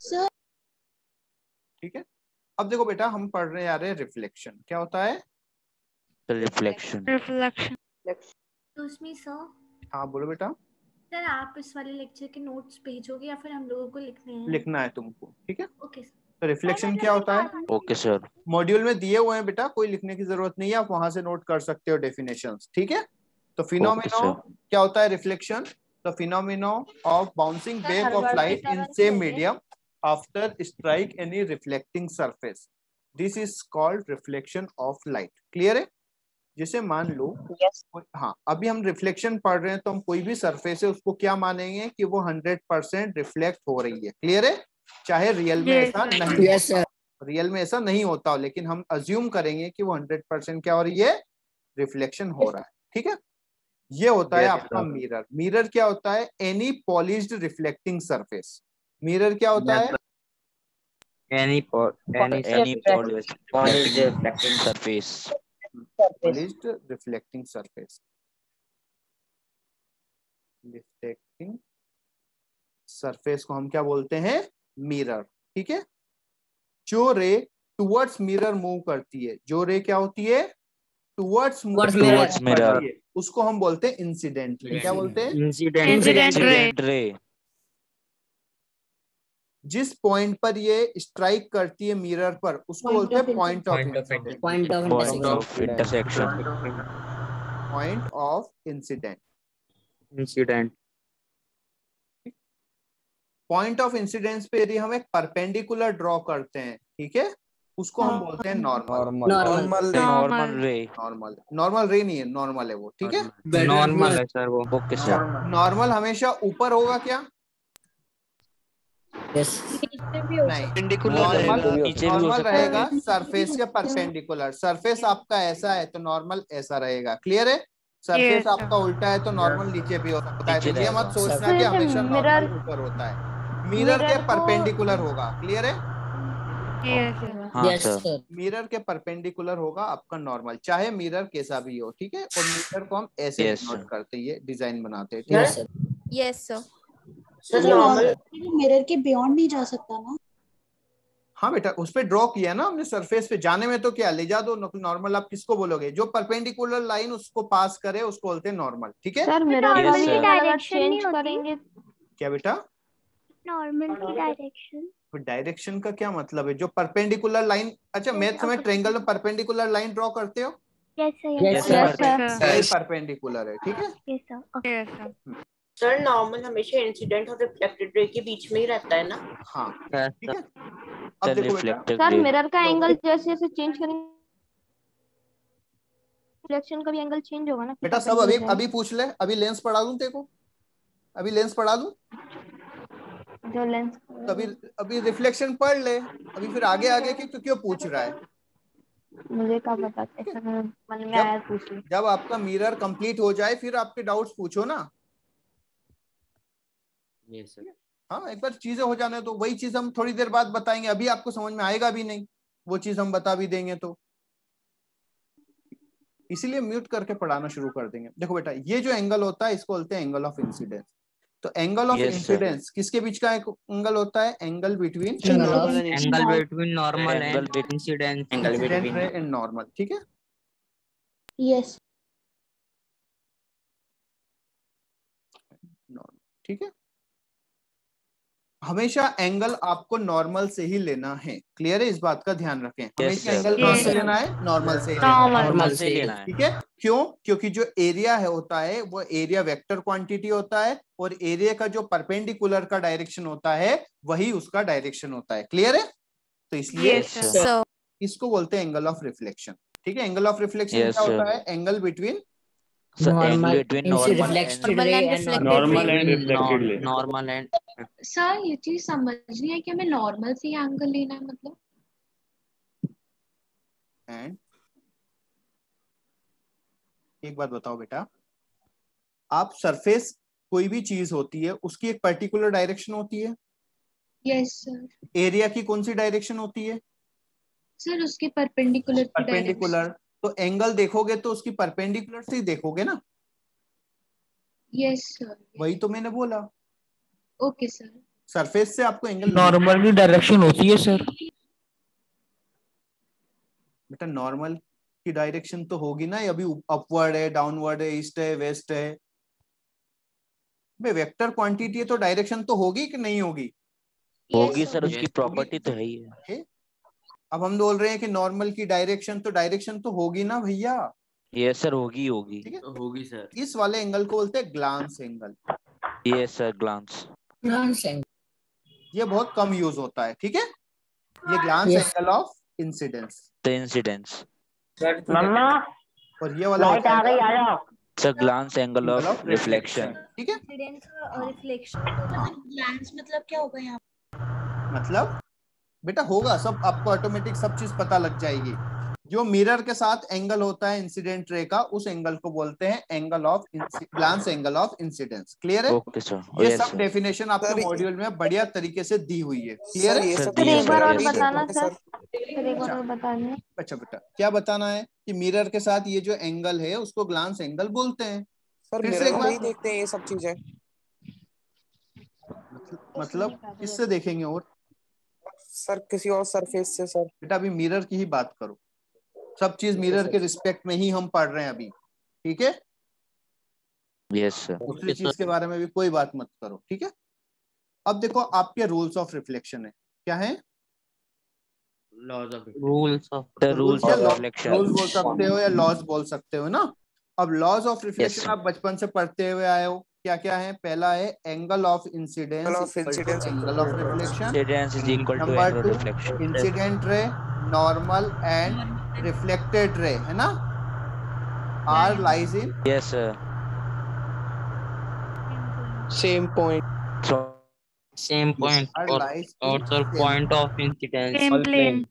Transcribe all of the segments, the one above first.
Sir ठीक है। अब देखो बेटा, हम पढ़ रहे आ रहे हैं रिफ्लेक्शन। क्या होता है? रिफ्लेक्शन। रिफ्लेक्शन। तो उसमें सर हाँ बोलो बेटा। सर आप इस वाले लेक्चर के नोट्स भेजोगे या फिर हम लोगों को लिखने हैं? लिखना है तुमको, ठीक है। Okay sir. तो रिफ्लेक्शन क्या होता है? Okay sir. मॉड्यूल में दिए हुए हैं बेटा, कोई लिखने की जरूरत नहीं है, आप वहां से नोट कर सकते हो डेफिनेशंस, ठीक है। तो फिनोमेनो क्या होता है? Reflection the phenomenon of bouncing back of light in same medium after strike any reflecting surface, this is called reflection of light. Clear है? जैसे मान लो हाँ, अभी हम रिफ्लेक्शन पढ़ रहे हैं तो हम कोई भी सरफेस है उसको क्या मानेंगे कि वो 100% रिफ्लेक्ट हो रही है। क्लियर है? चाहे रियल में ऐसा नहीं होता, रियल में ऐसा नहीं होता हो, लेकिन हम अज्यूम करेंगे कि वो 100% क्या हो रही है? रिफ्लेक्शन हो रहा है, ठीक है। ये होता है आपका मिरर। मिरर क्या होता है? Any polished reflecting surface. Mirror क्या होता है? any polished reflecting surface। Polished reflecting surface, reflecting surface को हम क्या बोलते हैं? मिरर, ठीक है। जो रे टुवर्ड्स मिरर मूव करती है, जो रे क्या होती है? टुवर्ड्स मिरर, उसको हम बोलते हैं इंसिडेंट रे। क्या बोलते हैं? Incident ray. जिस पॉइंट पर ये स्ट्राइक करती है मिरर पर, उसको बोलते हैं point of incident. Point of intersection. Point of incident. Point of incidence पे यदि हम एक परपेंडिकुलर ड्रॉ करते हैं, ठीक है, उसको हम बोलते हैं नॉर्मल। नॉर्मल रे। नॉर्मल रे नहीं है, नॉर्मल है वो, ठीक है। नॉर्मल है सर वो। Okay sir. नॉर्मल हमेशा ऊपर होगा क्या? नहीं, नॉर्मल रहेगा सरफेस के परपेंडिकुलर। सरफेस आपका ऐसा है तो नॉर्मल ऐसा रहेगा। क्लियर है? सरफेस आपका उल्टा है तो नॉर्मल नीचे भी हो सकता है। तो ये मत सोचना कि हमेशा नॉर्मल ऊपर होता है, मिरर के परपेंडिकुलर होगा। क्लियर है? हाँ सर। मिरर के परपेंडिकुलर होगा आपका नॉर्मल, चाहे मिरर कैसा भी हो, ठीक है। और मिरर को हम ऐसे डिनोट करते हैं, ये डिजाइन बनाते हैं, ठीक है। Yes sir. Sir normal mirror के बियॉन्ड नहीं जा सकता ना? हाँ बेटा, उस पे ड्रॉ किया ना हमने सरफेस पे, जाने में तो क्या, ले जा दो। नॉर्मल आप किसको बोलोगे? जो परपेंडिकुलर लाइन उसको पास करे उसको बोलते हैं नॉर्मल, ठीक है। सर मिरर की डायरेक्शन चेंज करेंगे? क्या बेटा? नॉर्मल की डायरेक्शन। डायरेक्शन का क्या मतलब है? जो परपेंडिकुलर लाइन, अच्छा मैथ्स में ट्रायंगल में परपेंडिकुलर लाइन ड्रॉ करते हो? Yes sir. परपेंडिकुलर है, ठीक है। Yes sir. सर नॉर्मल हमेशा इंसिडेंट और रिफ्लेक्टेड रे के बीच में ही रहता है ना? हाँ ठीक है। अब देखो बेटा, सर मिरर का एंगल जैसे जैसे चेंज करेंगे रिफ्लेक्शन का भी एंगल चेंज होगा ना बेटा। सब अभी पूछ ले, अभी लेंस पढ़ा दूं तेरे को? अभी लेंस पढ़ा दूं? जो लेंस अभी रिफ्लेक्शन पढ़ ले, अभी फिर आगे आगे की तो क्यों पूछ रहा है? मुझे क्या पता, मन में आया पूछ ली। जब आपका मिरर कंप्लीट हो जाए फिर आपके डाउट्स पूछो ना। Yes sir. हाँ, एक बार चीजें हो जाने तो वही चीज हम थोड़ी देर बाद बताएंगे, अभी आपको समझ में आएगा भी नहीं, वो चीज हम बता भी देंगे तो इसीलिए म्यूट करके पढ़ाना शुरू कर देंगे। देखो बेटा, ये जो एंगल होता है इसको बोलते हैं एंगल ऑफ इंसिडेंस। तो एंगल ऑफ इंसिडेंस किसके बीच का एक एंगल होता है? Angle between normal and incident ray and normal, ठीक है। यस ठीक है। हमेशा एंगल आपको नॉर्मल से ही लेना है। क्लियर है? इस बात का ध्यान रखें, हमेशा एंगल कहां से लेना है? नॉर्मल से लेना है, ठीक है। क्यों? क्योंकि जो एरिया है होता है वो एरिया वेक्टर क्वांटिटी होता है, और एरिया का जो परपेंडिकुलर का डायरेक्शन होता है वही उसका डायरेक्शन होता है। क्लियर है? तो इसलिए इसको बोलते हैं एंगल ऑफ रिफ्लेक्शन, ठीक है। एंगल ऑफ रिफ्लेक्शन क्या होता है? Angle between normal and sir ये चीज समझनी है कि हमें नॉर्मल से ही एंगल लेना है, मतलब एंड एक बात बताओ बेटा, आप सरफेस कोई भी चीज होती है उसकी एक पर्टिकुलर डायरेक्शन होती है। Yes sir. एरिया की कौन सी डायरेक्शन होती है? सर उसके परपेंडिकुलर। तो एंगल देखोगे तो उसकी परपेंडिकुलर से ही देखोगे ना। Yes sir. वही तो मैंने बोला। Okay sir. सरफेस से आपको एंगल नॉर्मल की डायरेक्शन होती है सर। बेटा नॉर्मल की डायरेक्शन तो होगी ना, अभी अपवर्ड है, डाउनवर्ड है, ईस्ट है, वेस्ट है। वेक्टर क्वांटिटी है तो डायरेक्शन तो होगी कि नहीं होगी? होगी सर, उसकी प्रॉपर्टी तो है ही है। Okay? अब हम बोल रहे हैं कि नॉर्मल की डायरेक्शन, तो डायरेक्शन तो होगी ना भैया। ये सर होगी होगी। ठीक है, होगी सर। इस वाले एंगल को बोलते हैं ग्लांस एंगल। ये सर ग्लांस। ये बहुत कम यूज होता है, ठीक है। ये glance angle of incidence. The incidence. मम्मा और ये वाला लाइट होता आ है गई, आ जाओ। Sir glance angle angle of of reflection. Reflection, ठीक है। इंसिडेंस और हाँ। रिफ्लेक्शन तो ग्लैंस मतलब क्या होगा यहाँ? मतलब बेटा होगा सब, आपको ऑटोमेटिक सब चीज पता लग जाएगी। जो मिरर के साथ एंगल होता है इंसिडेंट रे का, उस एंगल को बोलते हैं angle of glance angle of incidence. Clear है? Okay sir. ये सब डेफिनेशन आपके मॉड्यूल में बढ़िया तरीके से दी हुई है। क्लियर है? सर फिर एक बार और yes, बताना सर, फिर एक बार और बताना। अच्छा बेटा क्या बताना है कि मिरर के साथ ये जो एंगल है उसको ग्लांस एंगल बोलते हैं। सर फिर से मिरर एक में बार नहीं देखते हैं ये सब चीजें। मतलब किससे देखेंगे? और सर किसी और सरफेस से सर। बेटा अभी मिरर की ही बात करो, सब चीज मिरर के रिस्पेक्ट में ही हम पढ़ रहे हैं अभी, ठीक है। Yes sir. दूसरी चीज के बारे में भी कोई बात मत करो, ठीक है। अब देखो आपके रूल्स ऑफ रिफ्लेक्शन है, क्या है? Laws of rules of rules of reflection. बोल सकते हो या लॉज बोल सकते हो ना। अब लॉज ऑफ रिफ्लेक्शन sir. आप बचपन से पढ़ते हुए आए हो, क्या क्या है? पहला है angle of incidence angle of reflection. Incidence is equal to number angle 2 reflection. Incident ray, normal and reflected ray, है ना। Are lies in yes sir. Same point. Same point are और lies sir point of incidence same plane.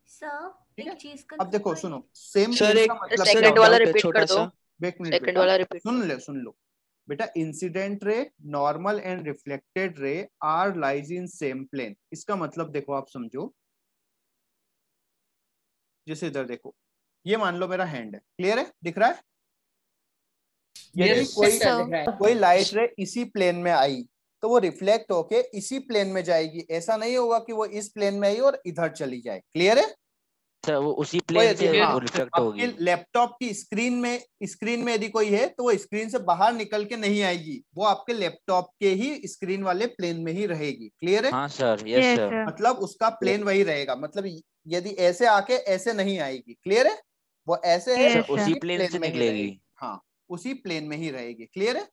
Sir ठीक है। एक चीज अब देखो confirm सुनो, सेम सर प्लेन एक का मतलब क्या सेकंड होता वाला है? रिपीट कर दो। एक मिनट सेकंड बेटा, वाला रिपीट। सुन लो बेटा। Incident ray, normal and reflected ray are lies in same plane. इसका मतलब देखो, आप समझो, जैसे इधर देखो, ये मान लो मेरा हैंड है, क्लियर है? दिख रहा है? यदि कोई लाइट रे इसी प्लेन में आई तो वो रिफ्लेक्ट होके इसी प्लेन में जाएगी। ऐसा नहीं होगा कि वो इस प्लेन में आई और इधर चली जाए। क्लियर है? सर वो उसी प्लेन से वो रिफ्लेक्ट होगी। आपके लैपटॉप की स्क्रीन में यदि कोई है तो वो स्क्रीन से बाहर निकल के नहीं आएगी, वो आपके लैपटॉप के ही स्क्रीन वाले प्लेन में ही रहेगी। क्लियर है? हाँ सर। Yes sir. मतलब उसका प्लेन वही रहेगा, मतलब यदि ऐसे आके ऐसे नहीं आएगी। क्लियर है? वो ऐसे है सर उसी प्लेन से में ही निकलेगी। रहेगी। हाँ, उसी प्लेन में ही रहेगी। क्लियर है?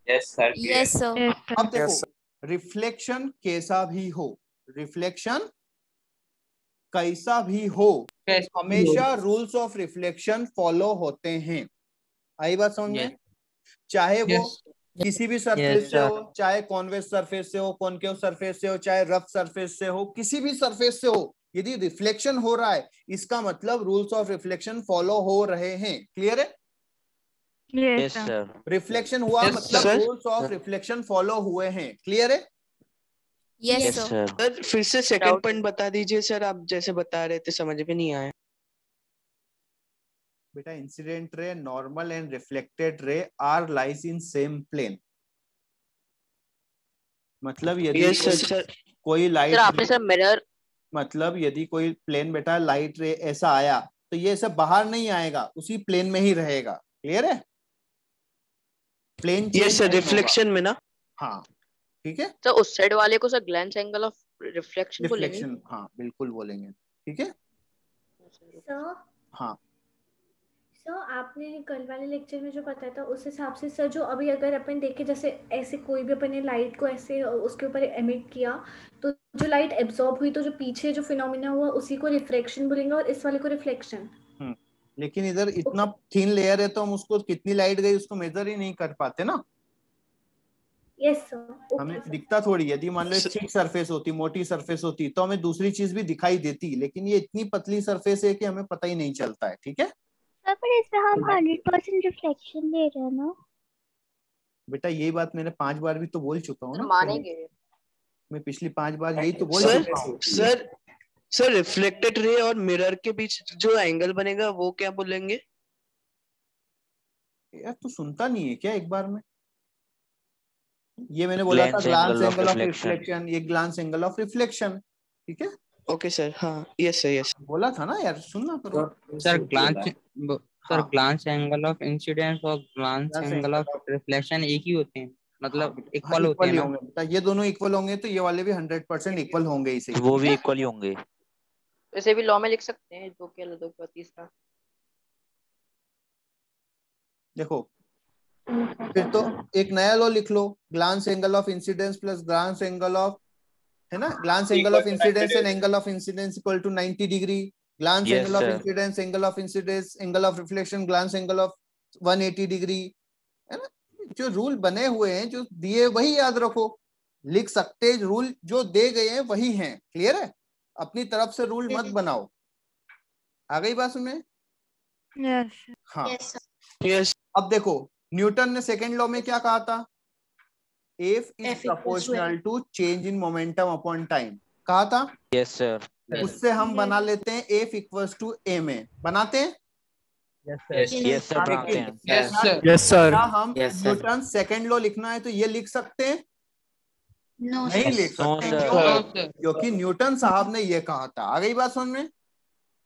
Yes sir. Yes sir. अब देखो, रिफ्लेक्शन कैसा भी हो, रिफ्लेक्शन कैसा भी हो, हमेशा रूल्स ऑफ रिफ्लेक्शन फॉलो होते हैं। आई बात समझ में? चाहे वो किसी भी सरफेस से हो, चाहे कॉन्वेक्स सरफेस से हो, कॉनकेव सरफेस से हो, चाहे रफ सरफेस से हो, किसी भी सरफेस से हो, यदि रिफ्लेक्शन हो रहा है इसका मतलब रूल्स ऑफ रिफ्लेक्शन फॉलो हो रहे हैं। क्लियर है? Yes sir. रिफ्लेक्शन हुआ मतलब रूल्स ऑफ रिफ्लेक्शन फॉलो हुए हैं। क्लियर है? Yes sir. सर फिर से सेकंड पॉइंट बता दीजिए सर, आप जैसे बता रहे थे समझ में नहीं आया। बेटा incident ray, normal and reflected ray are lies in same plane. मतलब यदि कोई लाइट, आपने सर मिरर, मतलब यदि कोई प्लेन बेटा लाइट रे ऐसा आया तो ये ऐसे बाहर नहीं आएगा, उसी प्लेन में ही रहेगा। क्लियर है? प्लेन यस सर, रिफ्लेक्शन में ना। हाँ ठीक है। तो उस साइड वाले को sir glance angle of reflection बोलेंगे। रिफ्लेक्शन, हाँ बिल्कुल बोलेंगे। ठीक है। सर हाँ सर आपने कल वाले लेक्चर में जो बताया था उस हिसाब से सर, जो अभी अगर अपन देखें जैसे ऐसे कोई भी अपन ने लाइट को ऐसे उसके ऊपर एमिट किया तो जो लाइट एब्जॉर्ब हुई तो जो पीछे जो फिनोमिना हुआ उसी को रिफ्लेक्शन बोलेंगे और इस वाले को रिफ्लेक्शन। लेकिन इधर इतना थिन लेयर है तो हम उसको कितनी लाइट गई उसको मेजर ही नहीं कर पाते ना। Yes sir. हमें दिखता थोड़ी, यदि मान लो थिक सरफेस होती, मोटी सरफेस होती तो हमें दूसरी चीज भी दिखाई देती, लेकिन ये इतनी पतली सरफेस है कि हमें पता ही नहीं चलता है। ठीक है पर इसमें हम 100% रिफ्लेक्शन ले रहे हैं ना। बेटा यही बात मैंने 5 बार भी तो बोल चुका हूँ ना, मानेंगे। मैं पिछली 5 बार यही तो बोल चुका हूँ। सर रिफ्लेक्टेड रे और मिरर के बीच जो एंगल बनेगा वो क्या बोलेंगे? यार तू सुनता नहीं है क्या एक बार में? ये मैंने बोला था glance angle of angle of reflection. Reflection, ये ग्लांस एंगल ऑफ रिफ्लेक्शन, ठीक है। ओके सर, हाँ, यस सर, यस। बोला था ना यार, सुनना करो। सर ग्लांस सर हाँ, ग्लांस एंगल ऑफ इंसिडेंस और glance glance angle angle of of, reflection एक ही होते हैं, हाँ, मतलब हाँ, इक्वल होते इक्वल हैं ही ना। होंगे बेटा, ये दोनों इक्वल होंगे तो ये वाले भी 100% इक्वल होंगे ही सही, वो ठीक भी है। इक्वल ही होंगे। वैसे भी लॉ में लिख सकते हैं, दो के अलग, दो का तीसरा। देखो फिर तो एक नया लॉ लिख लो, glance angle of incidence plus glance angle of, है ना, glance angle of incidence and angle of incidence equal to 90 degree, glance Yes, angle of sir. Incidence, angle of incidence, angle of reflection, glance angle of 180 degree, है ना। जो rule बने हुए हैं, जो दिए वही याद रखो, लिख सकते रूल जो दे गए हैं वही हैं, क्लियर है, अपनी तरफ से रूल मत बनाओ। आ गई बात सुनने? यस हाँ, यस अब देखो न्यूटन ने सेकेंड लॉ में क्या कहा था, F is proportional to change in momentum upon time, कहा था। Yes sir. उससे हम बना लेते हैं F इक्वल्स टू a में, बनाते हैं। यस सर, बनाते हैं। Yes sir. क्या हम न्यूटन सेकेंड लॉ लिखना है तो ये लिख सकते हैं? नहीं लिख नो सकते, सर। क्यों? क्योंकि न्यूटन साहब ने ये कहा था। आ गई बात समझ में?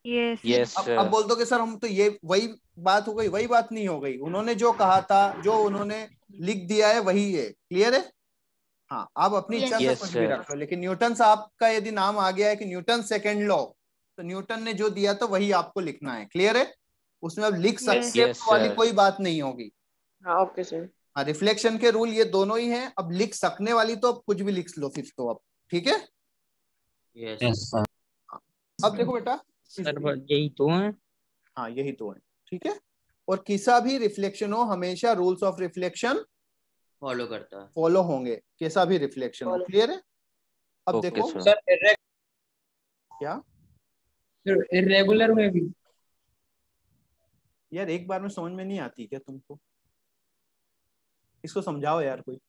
यस यस अब सर। बोल दो कि सर हम तो ये वही बात हो गई, वही बात नहीं हो गई, उन्होंने जो कहा था, जो उन्होंने लिख दिया है वही है, क्लियर है। हाँ, आप अपनी इच्छा से Yes, कुछ भी sir. रख लो, लेकिन न्यूटन साहब का यदि नाम आ गया है कि न्यूटन सेकेंड लॉ, तो न्यूटन ने जो दिया तो वही आपको लिखना है, क्लियर है। उसमें अब लिख सकते Yes, वाली sir. कोई बात नहीं होगी। हाँ, ओके सर। हाँ, रिफ्लेक्शन के रूल ये दोनों ही हैं। अब लिख सकने वाली तो अब कुछ भी लिख लो फिर तो, अब ठीक है। Yes sir. अब देखो बेटा, सर यही तो है। हाँ यही तो है, ठीक है। और किसा भी रिफ्लेक्शन हो, हमेशा रूल्स ऑफ रिफ्लेक्शन फॉलो करता है। फॉलो होंगे, कैसा भी रिफ्लेक्शन हो, क्लियर है। अब Okay, देखो sir. सर क्या इरेगुलर में भी यार, एक बार में समझ में नहीं आती क्या तुमको? इसको समझाओ यार कोई।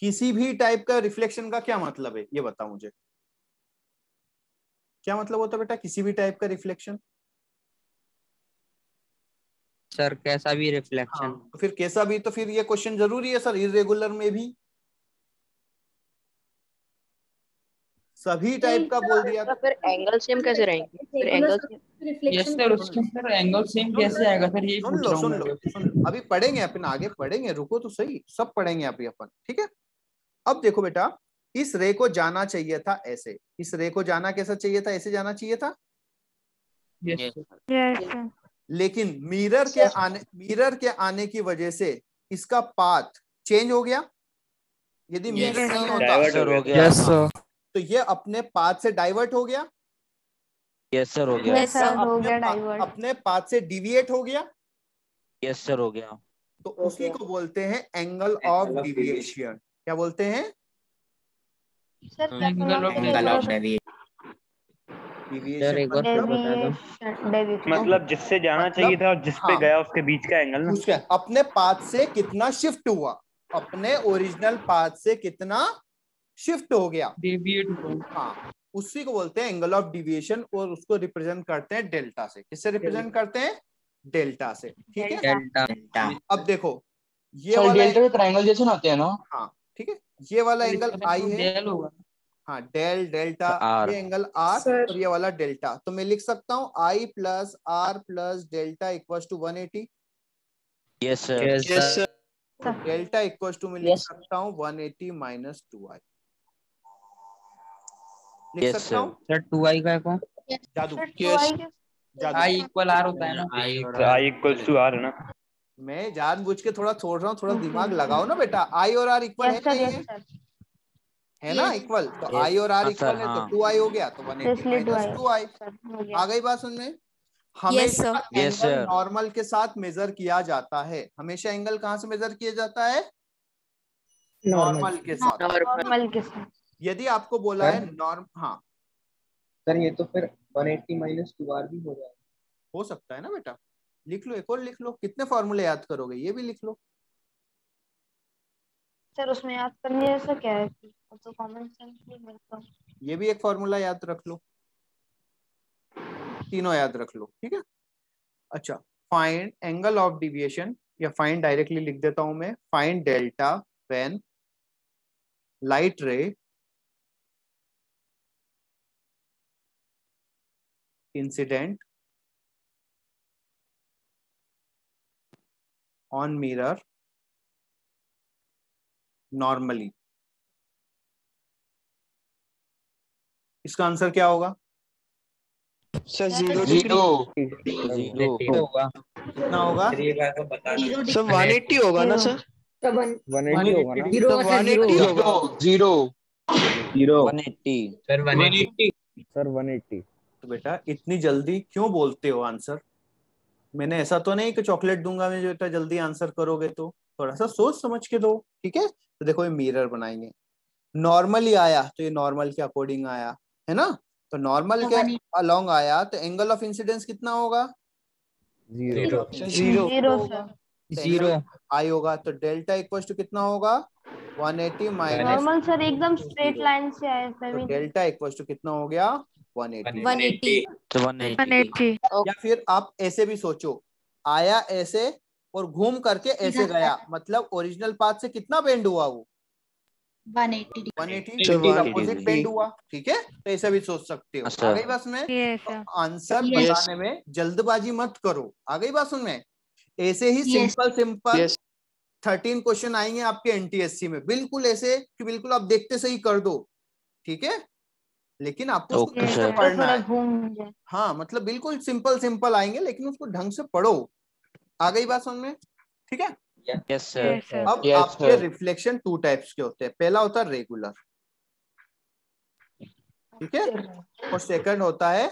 किसी भी टाइप का रिफ्लेक्शन का क्या मतलब है, ये बताओ मुझे, क्या मतलब होता है बेटा किसी भी टाइप का रिफ्लेक्शन? सर कैसा भी रिफ्लेक्शन। हाँ, तो फिर कैसा भी, तो फिर ये क्वेश्चन जरूरी है सर, इरेगुलर में भी सभी टाइप का बोल दिया। तो फिर एंगल सेम कैसे रहेंगे? फिर angle same reflection sir angle same कैसे आएगा सर, यही सुन पूछ लो रहा हूँ सुन मैं लो भी। सुन लो, अभी पढ़ेंगे अपन, आगे पढ़ेंगे, रुको तो सही, सब पढ़ेंगे अभी अपन, ठीक है। अब देखो बेटा, इस रे को जाना चाहिए था ऐसे, इस रे को जाना कैसा चाहिए था, ऐसे जाना चाहिए था, यस यस लेकिन मिरर के आने की वजह से इसका पाथ चेंज हो गया। यदि मिरर Yes, नहीं sir. होता Yes, sir, हो गया। Yes, sir. तो ये अपने पाथ से डाइवर्ट हो गया, यस सर, हो गया। यस सर, हो गया डाइवर्ट। अपने पाथ से डिविएट हो गया, यस सर, हो गया। तो उसी को बोलते हैं एंगल ऑफ डिविएशन। क्या बोलते हैं? सर क्या एंगल ऑफ डिविएशन एक बार फिर बता दो। डेविएशन मतलब जिससे जाना चाहिए था और जिस पे गया उसके बीच का एंगल ना। उसका अपने पाथ से कितना शिफ्ट हुआ, अपने ओरिजिनल पाथ से कितना शिफ्ट हो गया, हाँ, उसी को बोलते हैं एंगल ऑफ डिविएशन, और उसको रिप्रेजेंट करते हैं डेल्टा से। किससे रिप्रेजेंट करते हैं? डेल्टा से, ठीक है। डेल्टा। अब देखो ये वाला डेल्टा ट्रायंगल जैसे ना आते हैं ना। हाँ ठीक है, ये वाला एंगल आई है, हाँ, डेल्टा, R. ये एंगल आर और ये वाला डेल्टा, तो मैं लिख सकता हूँ I plus R plus delta equal to 180। Yes sir. Yes sir. Delta equal to मैं लिख सकता हूँ 180 माइनस 2i, लिख Yes, सकता हूँ। सर 2i का कौन? जादू, i इक्वल r होता है ना। आई इक्वल्स टू आर है ना। मैं जानबूझ के थोड़ा छोड़ रहा हूँ, थोड़ा दिमाग लगाओ ना बेटा। आई और आर इक्वल है नहीं है? है ना इक्वल, तो आई और आर हाँ, इक्वल सर, है, तो हाँ। 2i हो गया, तो 180 माइनस 2i। आ गई बात समझ में? हमेशा Yes, एंगल sir. नॉर्मल के साथ मेजर किया जाता है। हमेशा एंगल कहाँ से मेजर किया जाता है? नॉर्मल के साथ। नॉर्मल के साथ। यदि आपको बोला है नॉर्म, हाँ सर ये तो फिर 180 माइनस 2r भी हो जाएगा। हो सकता है ना बेटा, लिख लो, एक और लिख लो। कितने फॉर्मूले याद करोगे, ये भी लिख लो। सर उसमें याद करने जैसा क्या है, तो कॉमन सेंस भी मिलता है। ये भी एक फॉर्मूला याद रख लो, तीनों याद रख लो, ठीक है। अच्छा, फाइंड एंगल ऑफ डिविएशन या फाइंड डायरेक्टली लिख देता हूं मैं, find delta when light ray incident on mirror normally. इसका आंसर क्या होगा? सर 0 जीरो होगा। कितना होगा? सर 180 होगा ना सर? 180 होगा ना? 180 होगा। 180 सर 180। तो बेटा इतनी जल्दी क्यों बोलते हो आंसर? मैंने ऐसा तो नहीं कि चॉकलेट दूंगा मैं जो इतना जल्दी आंसर करोगे, तो थोड़ा सा सोच समझ के दो, ठीक है। तो देखो ये मिरर बनाएंगे, नॉर्मली आया तो ये नॉर्मल के अकॉर्डिंग आया है ना, तो नॉर्मल के अलोंग आया तो एंगल ऑफ इंसिडेंस कितना होगा? 0 सर। जीरो आई होगा, तो डेल्टा इक्वल टू कितना होगा? 180 माइनस, नॉर्मल सर एकदम स्ट्रेट लाइन से आया तो सर। डेल्टा इक्वल टू कितना हो गया? 180। 180 या फिर आप ऐसे भी सोचो, आया ऐसे और घूम करके ऐसे गया, मतलब ओरिजिनल पाथ से कितना बेंड हुआ वो? 180 अपोजिट बेंड हुआ, ठीक है। तो ऐसे भी सोच सकते हो। आ गई बात में? तो आंसर बताने में जल्दबाजी मत करो, आ गई बात में? ऐसे ही सिंपल 13 क्वेश्चन आएंगे आपके एनटीएससी में, बिल्कुल ऐसे कि बिल्कुल आप देखते सही कर दो, ठीक है, लेकिन आपको उसको ढंग से पढ़ना है। हाँ, मतलब बिल्कुल सिंपल आएंगे लेकिन उसको ढंग से पढ़ो। आ गई बात समझ में? ठीक है। Yes sir. अब आपके रिफ्लेक्शन 2 टाइप्स के होते हैं। पहला होता है रेगुलर, ठीक है, और सेकंड होता है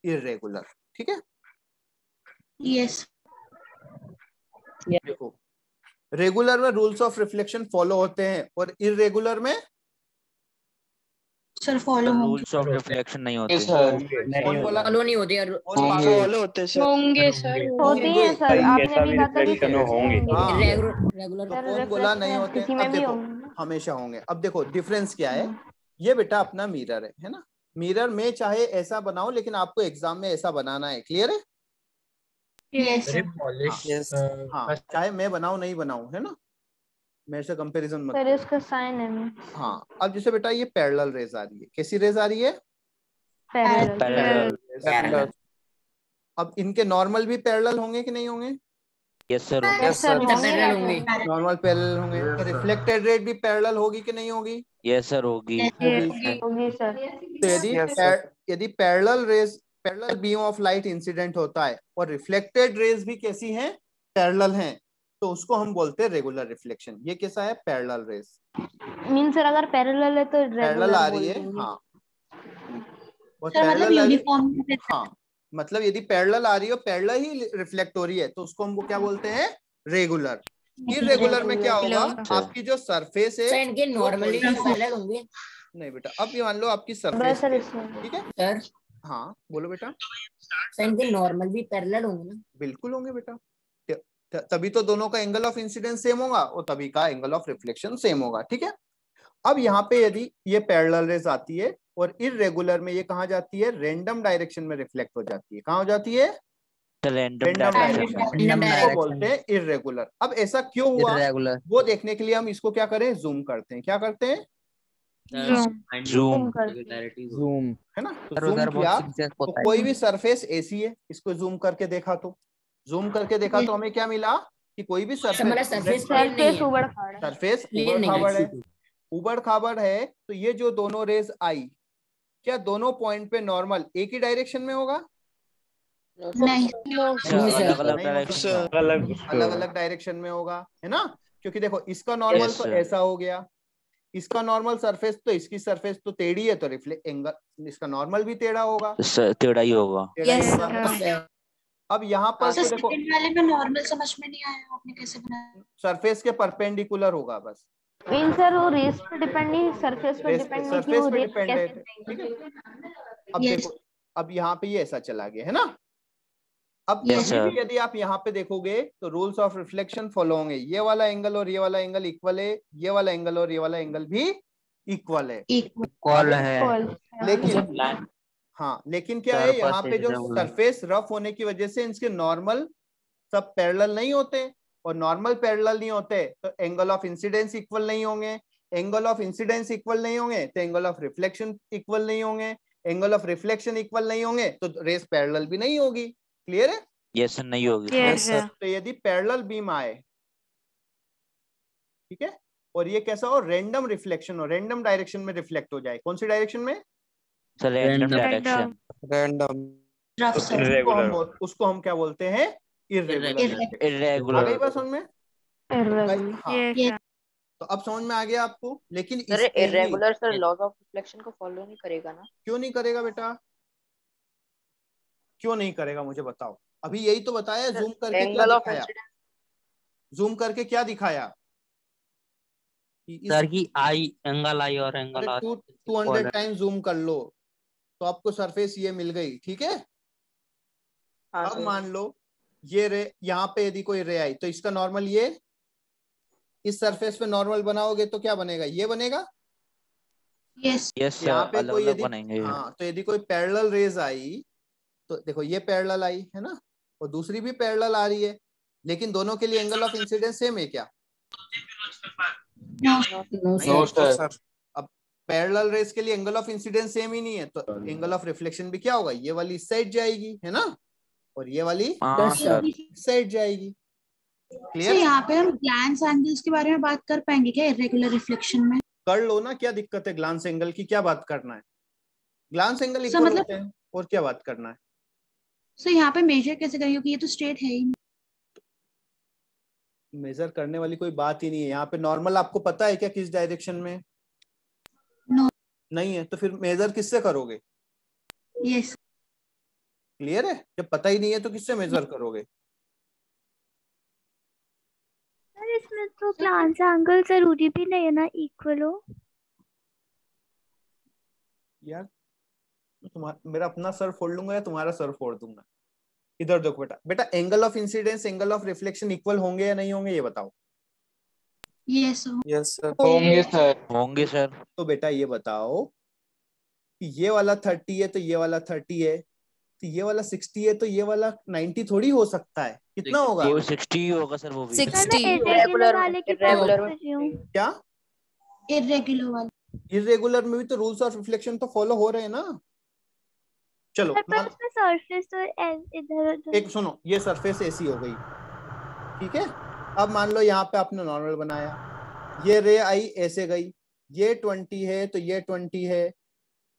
इररेगुलर, ठीक है। यस देखो, रेगुलर में रूल्स ऑफ रिफ्लेक्शन फॉलो होते हैं और इररेगुलर में sir follow rules of reflection नहीं होते कौन बोला? फॉलो नहीं होते यार, फॉलो होते सर। होंगे सर, होती है सर, आपने भी कहा था कि हाँ, रेगुलर कौन बोला नहीं होते? किसी अब में भी देखो होंगे। हमेशा होंगे। अब देखो डिफरेंस क्या है। ये बेटा अपना मिरर है ना, मिरर में चाहे ऐसा बनाओ लेकिन आपको एग्जाम में ऐसा बनाना है, क्लियर है? यस हाँ, चाहे मैं बनाऊं नहीं बनाऊं, है ना, मेरे से कंपैरिजन मत सर करो। इसका साइन है मैं हाँ, अब जैसे बेटा ये पैरेलल रेज आ रही है, कैसी रेज आ रही है? पैरेलल। अब इनके नॉर्मल भी पैरेलल होंगे कि नहीं होंगे? यस सर होंगे। नॉर्मल पैरेलल होंगे। रिफ्लेक्टेड रेट भी पैरेलल होगी कि नहीं होगी? यस सर होगी। होगी सर। तो यदि parallel beam of light incident होता है और रिफ्लेक्टेड रेज भी कैसी हैं? पैरेलल हैं, तो उसको हम बोलते हैं रेगुलर रिफ्लेक्शन। ये कैसा है? Parallel raise. मीन सर अगर पैरेलल है तो पैरेलल आ रही है, हाँ, और सर मतलब पैरेलल यूनिफॉर्म, हाँ, मतलब यदि पैरेलल आ रही हो, पैरेलल ही रिफ्लेक्ट हो रही है, तो उसको हमको क्या बोलते हैं? रेगुलर। इररेगुलर में क्या होगा? आपकी जो सरफेस है इनके नॉर्मली पैरेलल होंगे। नहीं बेटा, अब ये मान लो आपकी सरफेस सर है, इसमें ठीक है। सर हाँ बोलो बेटा। इनके नॉर्मल भी पैरेलल होंगे ना? बिल्कुल होंगे बेटा, तभी तो दोनों का एंगल ऑफ इंसिडेंस सेम होगा और तभी का एंगल ऑफ रिफ्लेक्शन सेम होगा, ठीक है। अब यहाँ पे यदि ये पैरेलल रेज आती है और इररेगुलर में ये कहाँ जाती है? रैंडम डायरेक्शन में रिफ्लेक्ट हो जाती है। कहाँ हो जाती है? रैंडम डायरेक्शन, इसको बोलते हैं इररेगुलर। अब ऐसा क्यों हुआ इररेगुलर वो देखने के लिए हम इसको क्या करें? जूम करते हैं। क्या करते हैं? जूम है ना। तो जूम किया तो कोई भी सरफेस ऐसी है, इसको जूम करके देखा तो हमें क्या मिला कि कोई भी सरफेस उबड़ खाबड़ है। तो ये जो दोनों रेज आई, क्या दोनों पॉइंट पे नॉर्मल एक ही डायरेक्शन में होगा? नहीं अलग अलग डायरेक्शन में होगा, है ना। क्योंकि देखो इसका नॉर्मल तो ऐसा हो गया, इसका नॉर्मल सरफेस तो इसकी सरफेस तो टेढ़ी है, तो रिफ्लेक्ट एंगल इसका नॉर्मल भी टेढ़ा होगा, टेढ़ा ही होगा। अब यहाँ पर तो देखो वाले में नॉर्मल समझ में नहीं आया, आपने कैसे बनाया? सरफेस के परपेंडिकुलर होगा बस। मीन सर वो रेस पे डिपेंड नहीं, सरफेस पे डिपेंड नहीं कि वो रेस कैसे ठीक है। अब देखो, अब यहाँ पे ये ऐसा चला गया है ना। अब यदि आप यहाँ पे देखोगे तो रूल्स ऑफ रिफ्लेक्शन फॉलो होंगे। ये वाला एंगल और ये वाला एंगल इक्वल है, ये वाला एंगल और ये वाला एंगल भी इक्वल है। लेकिन हाँ, लेकिन क्या है, यहाँ पे जो सरफेस रफ होने की वजह से इनके नॉर्मल सब पैरेलल नहीं होते, और नॉर्मल पैरेलल नहीं होते तो एंगल ऑफ इंसिडेंस इक्वल नहीं होंगे, एंगल ऑफ इंसिडेंस इक्वल नहीं होंगे तो एंगल ऑफ रिफ्लेक्शन इक्वल नहीं होंगे, एंगल ऑफ रिफ्लेक्शन इक्वल नहीं होंगे तो रेस पैरेलल भी नहीं होगी। क्लियर है? यस सर, नहीं होगी Yes, सर। sir. तो यदि पैरेलल बीम आए, ठीक है, और ये कैसा हो, रैंडम रिफ्लेक्शन हो, रैंडम डायरेक्शन में रिफ्लेक्ट हो जाए, कौन सी डायरेक्शन में? Sir random direction. Random rough sir. उसको हम क्या बोलते हैं? इर्रेगुलर। आ इरेगुलर। गई बात समझ में? Irregular. हाँ, Yes, तो अब समझ में आ गया आपको। लेकिन सर इसके ही irregular sir laws of reflection को फॉलो नहीं करेगा ना? क्यों नहीं करेगा बेटा? क्यों नहीं करेगा मुझे बताओ। अभी यही तो बताया, जूम करके क्या एंगल ऑफ दिखाया, इंसिडेंस जूम करके क्या दिखाया कि इस सर की आई एंगल आई और एंगल अरे 200 टाइम जूम कर लो तो आपको सरफेस ये मिल गई, ठीक है। हाँ अब सर। मान लो ये रे, यहाँ पे यदि कोई रे आई तो इसका नॉर्मल ये इस सरफेस पे नॉर्मल बनाओगे तो क्या बनेगा? ये बनेगा। यस यस यहाँ सर, पे अलग कोई अलग यदि बनेंगे। हाँ, तो यदि कोई पैरेलल रेज आई तो देखो ये पैरेलल आई है ना, और दूसरी भी पैरेलल आ रही है, लेकिन दोनों के लिए एंगल ऑफ इंसिडेंस सेम है क्या? No sir. अब पैरेलल रेज के लिए एंगल ऑफ इंसिडेंस सेम ही नहीं है तो एंगल ऑफ रिफ्लेक्शन भी क्या होगा? ये वाली इस साइड जाएगी है ना, और ये वाली हाँ सर। इस साइड जाएगी। Sir clear? यहाँ पे हम ग्लैंस एंगल्स के बारे में बात कर पाएंगे क्या इरेगुलर रिफ्लेक्शन में? कर लो ना, क्या दिक्कत है? ग्लांस एंगल की क्या बात करना है? ग्लांस एंगल सर इक्वल मतलब होते हैं, और क्या बात करना है? सर यहाँ पे मेजर कैसे करेंगे क्योंकि ये तो स्ट्रेट है ही नहीं। मेजर करने वाली कोई बात ही नहीं है यहाँ पे। नॉर्मल आपको पता है क्या किस डायरेक्शन में? नो नहीं है तो फिर मेजर किससे करोगे? यस क्लियर है? जब पता ही नहीं है तो किससे मेजर करोगे? सर इसमें तो ग्लांस एंगल जरूरी भी नहीं है ना इक्वल हो। यार मेरा अपना सर फोड़ लूंगा या तुम्हारा सर फोड़ दूंगा। इधर देखो बेटा, बेटा angle of incidence angle of reflection equal होंगे या नहीं होंगे ये बताओ। Yes yes sir. होंगे सर। होंगे सर। तो बेटा ये बताओ कि ये वाला 30 है तो ये वाला 30 है, तो ये वाला 60 है तो ये वाला 90 थोड़ी हो सकता है। कितना होगा? वो 60 होगा सर, वो भी। सर मैं इरेगुलर वाले की बात कर रही हूँ। क्या इरेगुलर वाला? इरेगुलर में भी तो रूल्स ऑफ रिफ्लेक्शन तो फॉलो हो रहे हैं ना। चलो सर पर उसमें सरफेस तो इधर उधर। एक सुनो, ये सरफेस ऐसी हो गई, ठीक है। अब मान लो यहाँ पे आपने नॉर्मल बनाया, ये रे आई ऐसे गई, ये 20 है तो ये 20 है,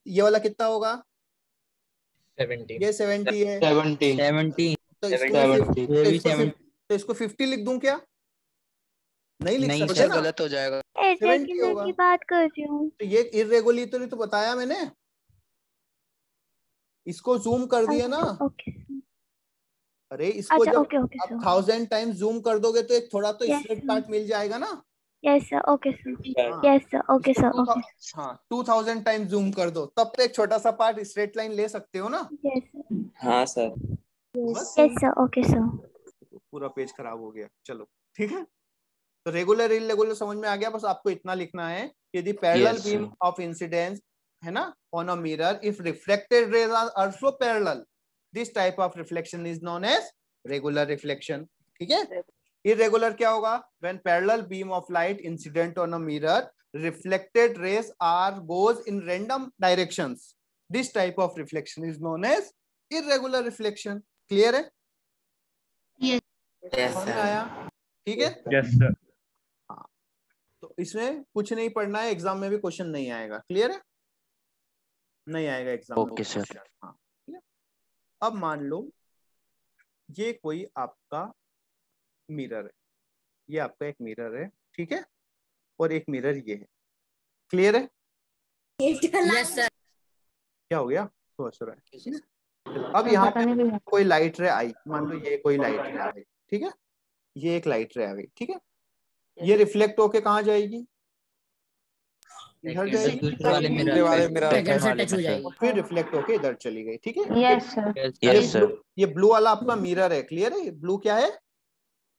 ये वाला कितना होगा? 70 ये 70 है 70 तो इसको 50 लिख दूं क्या? नहीं लिख नहीं सकते सर ना, गलत हो जाएगा। 70 इरेगुलर होगा। की बात कर रही हूँ। तो ये इरेगुलर तो बताया मैंने, इसको जूम कर दिया ना। ओके अरे इसको अच्छा जब ओके ओके आप सर 1000 टाइम जूम कर दोगे तो एक थोड़ा तो Yes, स्ट्रेट sir. पार्ट मिल जाएगा ना। यस सर ओके सर हाँ, yes sir okay sir okay हाँ 2000 टाइम जूम कर दो तब तो एक छोटा सा पार्ट स्ट्रेट लाइन ले सकते हो ना। यस सर हाँ सर। बस यस सर ओके सर। पूरा पेज खराब हो गया। चलो ठीक है, तो रेगुलर इरेगुलर समझ में आ गया। बस आपको इतना लिखना है, यदि parallel Yes, beam of incidence है ना on a mirror, if reflected rays are also parallel, this type of reflection is known as regular reflection. ठीक है। इरेगुलर क्या होगा? When parallel beam of light incident on a mirror, reflected rays are goes in random directions, this type of reflection is known as irregular reflection. Clear है? समझ में आया? ठीक है। Yes sir. हाँ, तो इसमें कुछ नहीं पढ़ना है, एग्जाम में भी क्वेश्चन नहीं आएगा। क्लियर है? नहीं आएगा एग्जाम में। Okay sir. हाँ। अब मान लो ये कोई आपका मिरर है, ये आपका एक मिरर है, ठीक है, और एक मिरर ये है। क्लियर है? Yes sir. क्या हो गया? तो असर है। अब यहाँ पे कोई लाइट रे आई, मान लो ये कोई लाइट रे आई, ठीक है, ये एक लाइट रे आ गई, ठीक है, ये रिफ्लेक्ट होके कहाँ जाएगी? इधर जाएगी, दूसरे वाले मिरर और फिर रिफ्लेक्ट होके इधर चली गई। ठीक है। Yes sir yes sir. ये ब्लू वाला आपका मिरर है। क्लियर है? ये ब्लू क्या है?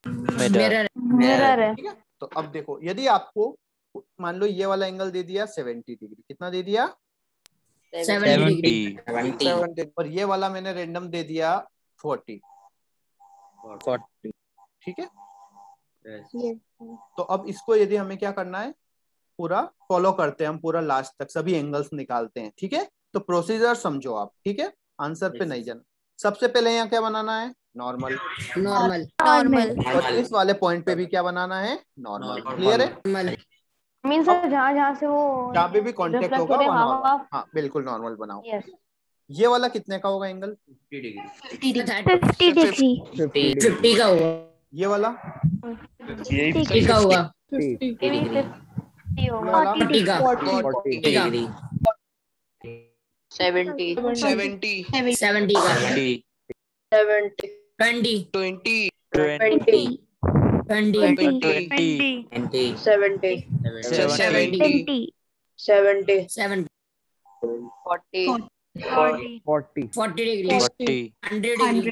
मिरर। मिरर है। ठीक है। तो अब देखो, यदि आपको मान लो ये वाला एंगल दे दिया 70 डिग्री, कितना दे दिया? 70। और ये वाला मैंने रैंडम दे दिया 40। ठीक है। तो अब इसको यदि हमें क्या करना है, पूरा फॉलो करते हैं हम, पूरा लास्ट तक सभी एंगल्स निकालते हैं, ठीक है। तो प्रोसीजर समझो आप, ठीक है, आंसर पे नहीं जाना। सबसे पहले यहाँ क्या बनाना है, नॉर्मल। और इस वाले पॉइंट पे भी क्या बनाना है, नॉर्मल। क्लियर है? मींस जहाँ से वो जहाँ पे भी कांटेक्ट reflect होगा हो रहे वहाँ हैं, नॉर्मल। वहाँ हाँ बिल्कुल नॉर्मल बनाओ। यस ये वाला कितने का होगा एंगल, 50 डिग्री 50 का होगा। ये वाला, 50 का होगा। 50 होगा। वाला 40 का 40 डिग्री। 70 70 70 का 20 20 20 20 20 20 70 70 70 70 40 40 डिग्री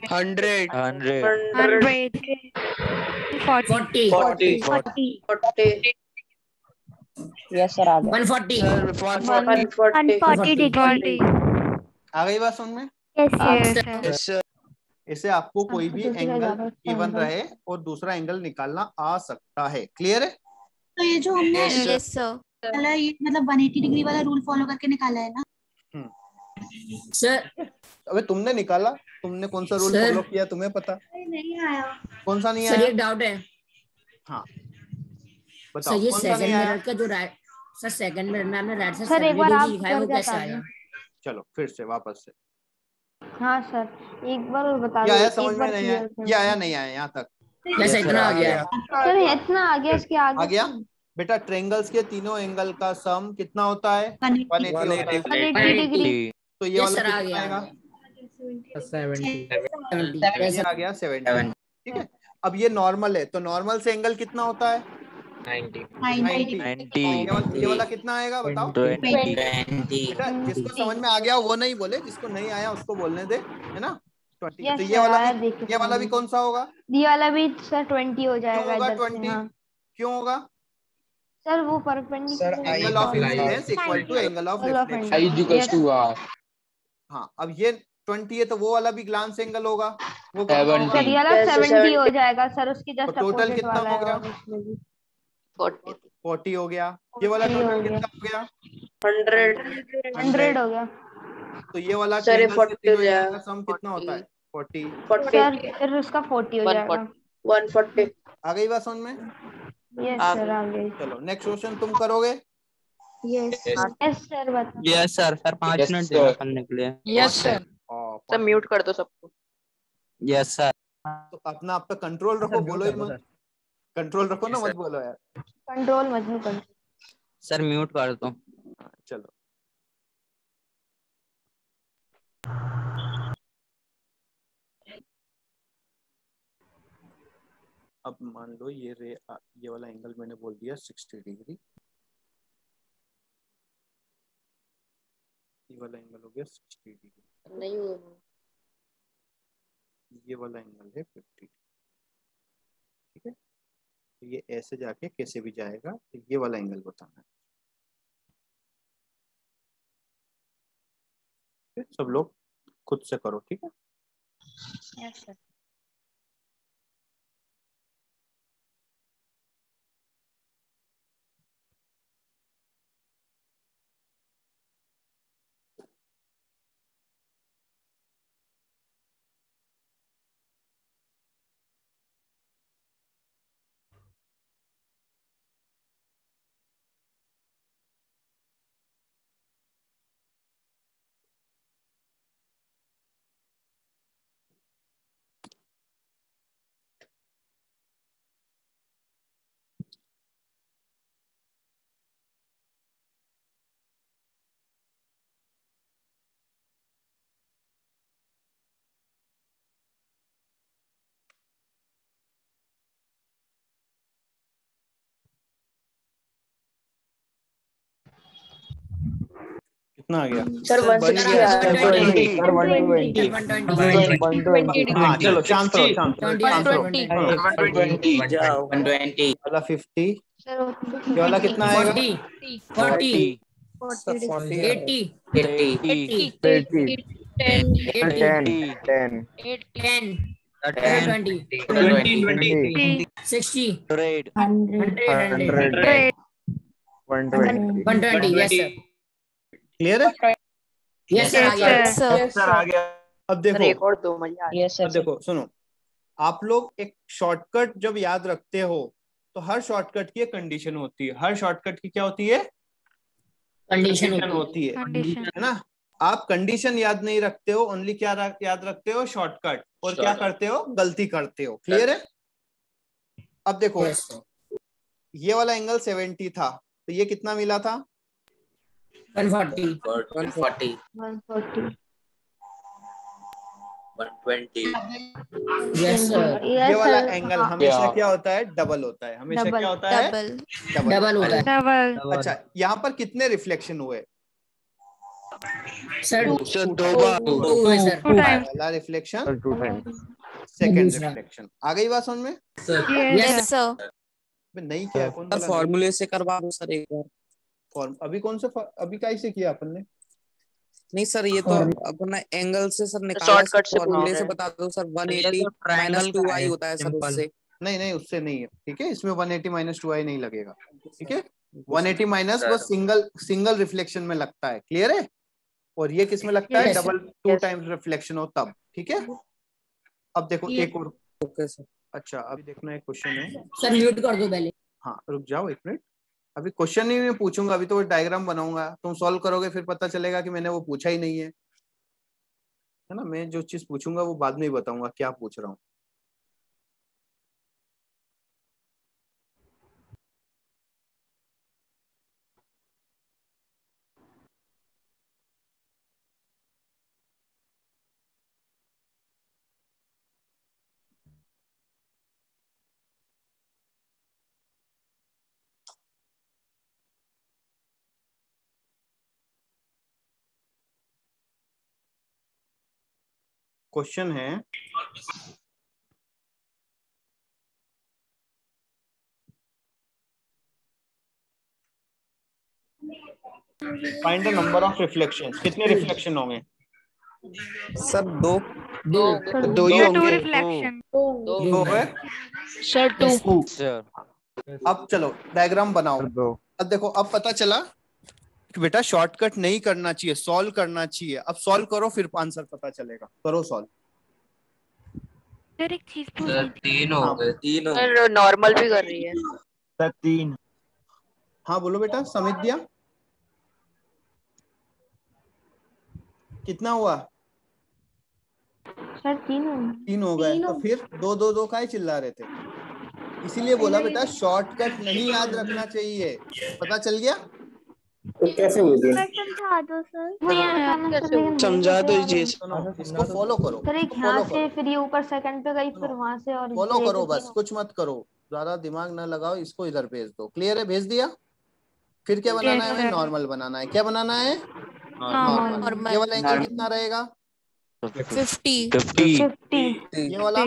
40 100 डिग्री 100 40 40 यस सर आ गया। 140 सर 140 140 डिग्री। आ गई बात समझ में? यस सर इसे आपको कोई भी एंगल गिवन रहे और दूसरा एंगल निकालना आ सकता है। क्लियर है? तो ये जो हमने यस वाला ये मतलब 180 डिग्री वाला रूल फॉलो करके निकाला है ना? सर। अबे तुमने निकाला, तुमने कौन सा रूल सर। फॉलो किया, तुम्हें पता? नहीं आया। कौन सा नहीं सर आया? एक डाउट है। हाँ बताओ, सर ये कौन सा सेकंड नहीं आया? मिरर का जो राइट, सर सेकंड मिरर में आपने राइट से सर, एक 70 बार आप डिग्री दिखाया, वो करके कैसे बता आया? चलो फिर से वापस से। हाँ सर एक बार और बता ये दो, आया एक समझ में? बार नहीं आया? clear ये आया नहीं आया यहाँ तक? कैसे इतना आ गया? सर इतना आ गया, इसके आगे आ गया बेटा। ट्रायंगल्स के तीनों एंगल का सम कितना होता है, 180 होता है। 180 डिग्री। तो ये वाला सर आ कितना गया। आएगा, 70 ये आ गया 70। ठीक है, अब ये नॉर्मल है, तो नॉर्मल से एंगल कितना होता है, 90 90। ये वाला कितना आएगा बताओ? 20 बेटा जिसको समझ में आ गया वो नहीं बोले, जिसको नहीं आया उसको बोलने दे, है ना? 20। Yes, तो sir, ये वाला भी कौन सा होगा? ये वाला भी सर 20 हो क्यों जाएगा होगा इधर से। 20? हाँ क्यों होगा? सर वो perpendicular angle of incidence equal to angle of reflection. हाँ अब ये 20 है तो वो वाला भी ग्लांस एंगल होगा, वो कौन सा होगा? सर ये वाला 70 हो जाएगा सर, उसकी जस्ट तो टोटल अपोजिट कितना वाला हो है गया? और उसमें भी 40 हो गया। ये वाला 40 हो टोटल गया। कितना हो गया? 100 हो गया। तो ये वाला सर, ये ट्रायंगल के 40 हो तीनों एंगल जाएगा। का सम कितना होता है? 40। सर फिर उसका 40 हो जाएगा। 140 आ गई बात समझ में? यस सर आ गई। चलो नेक्स्ट क्वेश्चन तुम करोगे। यस सर बता। यस सर 5 मिनट देना करने के लिए। Yes sir. सब म्यूट कर दो सबको। यस सर तो अपना आप पे कंट्रोल रखो, बोलो ही मत। कंट्रोल रखो ना, मत बोलो यार। Control Majnu control. Sir mute कर दो। चलो अब मान लो ये वाला एंगल मैंने बोल दिया 60 डिग्री, ये वाला एंगल हो गया 60 डिग्री, नहीं ये वाला एंगल है 50। ठीक है, तो ये ऐसे जाके कैसे भी जाएगा, तो ये वाला एंगल बताना है। ठीक है? सब लोग खुद से करो, ठीक है? Yes sir. कितना आ गया? सर 160 आ गया। हाँ चलो शांत रहो, शांत रहो, शांत रहो। 120 वाला 50, सर ये वाला कितना आएगा? 40 80 80 10 10 20 20 60 100 100 120 यस सर क्लियर है? यस सर आ गया सर आ गया। अब देखो, एक और दो मजा अब देखो सुनो, आप लोग एक शॉर्टकट जब याद रखते हो तो हर शॉर्टकट की एक कंडीशन होती है। हर शॉर्टकट की क्या होती है? कंडीशन होती है ना। आप कंडीशन याद नहीं रखते हो, ओनली क्या याद रखते हो? शॉर्टकट। और क्या करते हो? गलती करते हो। क्लियर है? अब देखो, ये वाला एंगल 70 था, तो ये कितना मिला था? 140 140 120 यस सर ये वाला एंगल हमेशा क्या होता है? डबल होता है। हमेशा क्या होता है? डबल होता है अच्छा, यहाँ पर कितने रिफ्लेक्शन हुए? सर दो बार टू है सर पहला रिफ्लेक्शन, सेकंड रिफ्लेक्शन। आ गई बात समझ में? यस सर नहीं किया कौन बोला? फॉर्मूले से करवा दो सर एक बार। अभी कौन सा अभी कैसे किया अपन ने? नहीं सर, ये तो अपना एंगल से सर निकाला, शॉर्टकट से फॉर्मूले से बता दो सर। 180 माइनस 2i होता है सर उससे। नहीं उससे नहीं है, ठीक है। इसमें 180 माइनस 2i नहीं लगेगा, ठीक है। 180 माइनस बस सिंगल रिफ्लेक्शन में लगता है। क्लियर है? और ये किस में लगता है? डबल 2 टाइम्स रिफ्लेक्शन हो तब, ठीक है। अब देखो एक और। Okay sir. अच्छा, अभी देखना एक क्वेश्चन है सर म्यूट कर दो पहले। हाँ रुक जाओ एक मिनट, अभी क्वेश्चन ही मैं पूछूंगा, अभी तो वो डायग्राम बनाऊंगा, तुम सॉल्व करोगे, फिर पता चलेगा कि मैंने वो पूछा ही नहीं है ना। मैं जो चीज पूछूंगा वो बाद में ही बताऊंगा क्या पूछ रहा हूँ। क्वेश्चन है find the number of reflections. कितने रिफ्लेक्शन होंगे सर? दो ही होंगे। रिफ्लेक्शन दो है सर, 2 सर। अब चलो डायग्राम बनाओ। अब देखो, अब पता चला कि बेटा शॉर्टकट नहीं करना चाहिए, सॉल्व करना चाहिए। अब सॉल्व करो, फिर आंसर पता चलेगा। करो सॉल्व। सर एक चीज सर 3 हो गए, 3 हो गए। सर नॉर्मल भी कर रही है सर 3। हाँ बोलो बेटा, समझ दिया? कितना हुआ? सर 3 हो गए। तो फिर 2 काहे चिल्ला रहे थे? इसीलिए बोला बेटा शॉर्टकट नहीं याद रखना चाहिए। पता चल गया? कैसे हो गया? समझा दो सर, समझा दीजिए। इसको फॉलो करो, सर एक यहाँ से फिर ये ऊपर सेकंड पे गई, फिर वहां से और फॉलो करो, बस कुछ मत करो, ज्यादा दिमाग ना लगाओ। इसको इधर भेज दो। क्लियर है? भेज दिया। फिर क्या बनाना है? नॉर्मल बनाना है। क्या बनाना है? नॉर्मल। ये वाला एंगल कितना रहेगा? 50 ये वाला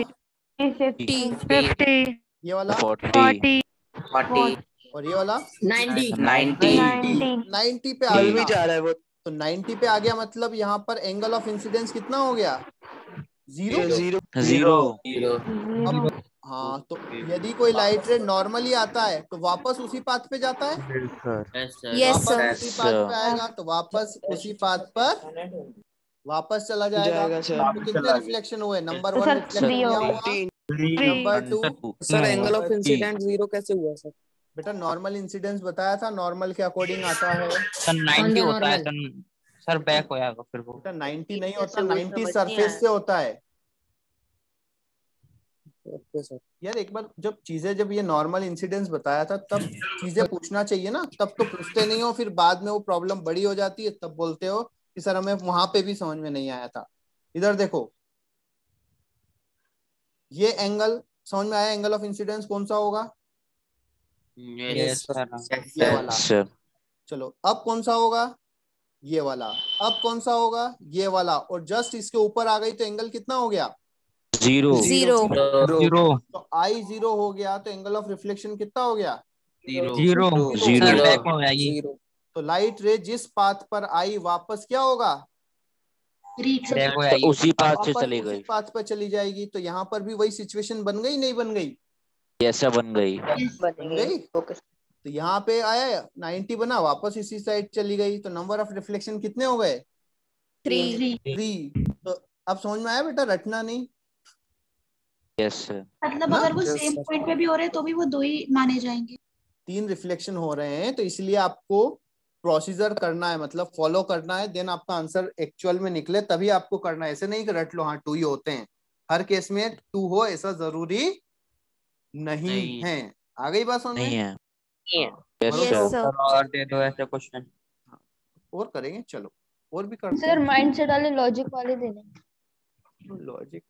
50 ये वाला 40 और ये वाला 90 90 पे आ भी गया। जा रहा है वो। तो 90 पे आ गया, मतलब यहाँ पर एंगल ऑफ इंसिडेंस कितना हो गया? 0। अब हाँ, तो यदि कोई लाइट रे नॉर्मली आता है तो वापस उसी पाथ पे जाता है। वापस उसी पाथ पे आएगा तो वापस उसी पाथ पर वापस चला जाएगा। तो कितने रिफ्लेक्शन हुए? नंबर 1 रिफ्लेक्शन क्या हुआ? Number 2 sir angle of incident 0 कैसे हुआ सर? बेटा नॉर्मल इंसिडेंस बताया था, नॉर्मल के अकॉर्डिंग आता है। सर 90 होता है सर बैक हो जाएगा फिर वो। बेटा 90 नहीं होता, 90 सरफेस से होता है। यार एक बार जब ये नॉर्मल इंसिडेंस बताया था तब चीजें पूछना चाहिए ना, तब तो पूछते नहीं हो, फिर बाद में वो प्रॉब्लम बड़ी हो जाती है, तब बोलते हो कि सर हमें वहां पे भी समझ में नहीं आया था। इधर देखो, ये एंगल समझ में आया? एंगल ऑफ इंसिडेंस कौन सा होगा? यस ये वाला। सर। चलो अब कौन सा होगा? ये वाला। अब कौन सा होगा? ये वाला। और जस्ट इसके ऊपर आ गई तो एंगल कितना हो गया? 0 तो आई 0 हो गया तो एंगल ऑफ रिफ्लेक्शन कितना हो गया? 0 बैक हो जाएगी। तो लाइट रे जिस पाथ पर आई वापस क्या होगा? तो उसी पाथ से चली उसी गई। पाथ पर चली जाएगी। तो यहाँ पर भी वही सिचुएशन बन गई नहीं बन गई? ऐसा बन गई। बन गई। तो यहाँ पे आया 90 बना, वापस इसी साइड चली गई, तो नंबर ऑफ रिफ्लेक्शन कितने हो गए? 3। तो अब समझ में आया बेटा, रटना नहीं। यस मतलब अगर वो सेम पॉइंट पे भी हो रहे हैं तो भी वो 2 ही माने जाएंगे। 3 रिफ्लेक्शन हो रहे हैं, तो इसलिए आपको प्रोसीजर करना है, मतलब फॉलो करना है, देन आपका आंसर एक्चुअल में निकले तभी आपको करना है। ऐसे नहीं कि रट लो हाँ 2 ही होते हैं, हर केस में 2 हो ऐसा जरूरी नहीं है। आ गई बात समझ में? नहीं है। और दे दो ऐसे क्वेश्चन। और करेंगे, चलो और भी करते सर माइंड से डाले लॉजिक वाले देने। लॉजिक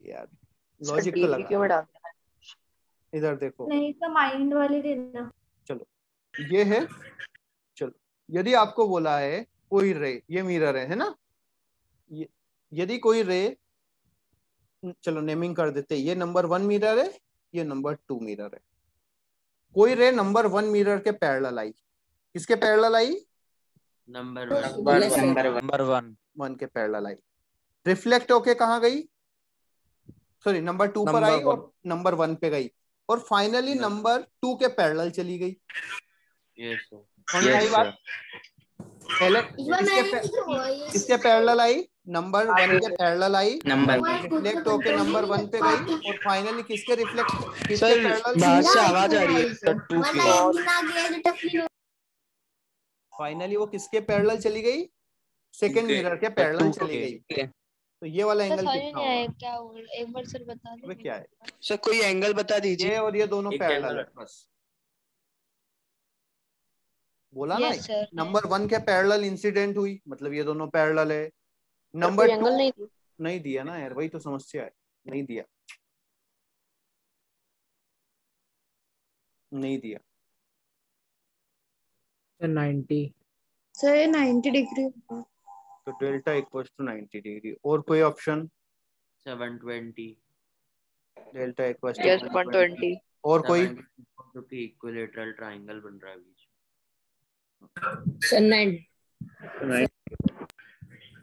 यार, लॉजिक तो लगा क्यों डालते हैं? इधर देखो। नहीं तो माइंड वाले देना। चलो ये है, चलो यदि आपको बोला है कोई रे, ये मिरर है ना, यदि कोई रे, चलो नेमिंग कर देते, ये नंबर 1 मिरर है, ये नंबर 2 मिरर है। कोई रे नंबर 1 मिरर के पैरेलल आई, किसके पैरेलल आई? नंबर 1 के पैरेलल आई। रिफ्लेक्ट होके कहाँ गई? सॉरी नंबर 2 पर आई और नंबर 1 पे गई, और फाइनली नंबर 2 के पैरेलल चली गई। Yes sir. पहले किसके पैरेलल आई? नंबर 1 के पैरेलल आई, रिफ्लेक्ट होके नंबर 1 पे गई, और फाइनली किसके रिफ्लेक्ट, किसके पैरेलल? बाहर से आवाज आ रही है सर 2 की। फाइनली वो किसके पैरेलल चली गई? सेकंड मिरर के पैरेलल चली गई। तो ये वाला एंगल कितना होगा? क्या एक बार सर बता दो। क्या है सर कोई एंगल बता दीजिए। ये और ये दोनों पैरेलल है, बस बोला ना। नंबर 1 के पैरेलल इंसिडेंट हुई, मतलब ये दोनों पैरेलल है। नंबर 2 नहीं दिया ना यार, वही तो समस्या है, नहीं दिया, नहीं दिया। 90 सर 90 डिग्री। तो डेल्टा इक्वल्स टू 90 डिग्री। और कोई ऑप्शन? 720। Delta equals yes 120। और कोई? क्योंकि इक्विलैटरल ट्रायंगल बन रहा है बीच सर 9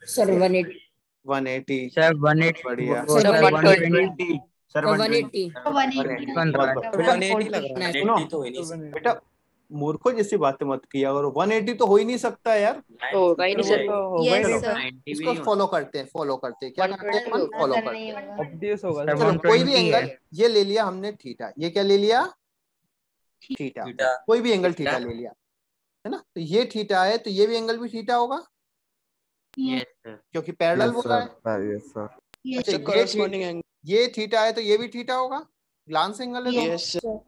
सर 180 सर 180 बढ़िया। सर 120 सर 180 बन रहा है। सुनो बेटा, मूर्खों जैसी बातें मत किया करो, 180 तो हो ही नहीं सकता यार। होगा ही नहीं सर। इसको फॉलो करते हैं, फॉलो करते हैं, क्या करते हैं अपन? फॉलो करते हैं। ऑब्वियस होगा। चलो कोई भी एंगल, ये ले लिया हमने थीटा, ये क्या ले लिया? थीटा। कोई भी एंगल थीटा ले लिया है ना, तो ये थीटा है, तो ये भी एंगल भी थीटा होगा क्योंकि पैरेलल बोला है। अच्छा ये थीटा है तो ये भी थीटा होगा, ग्लांस एंगल है दोनों।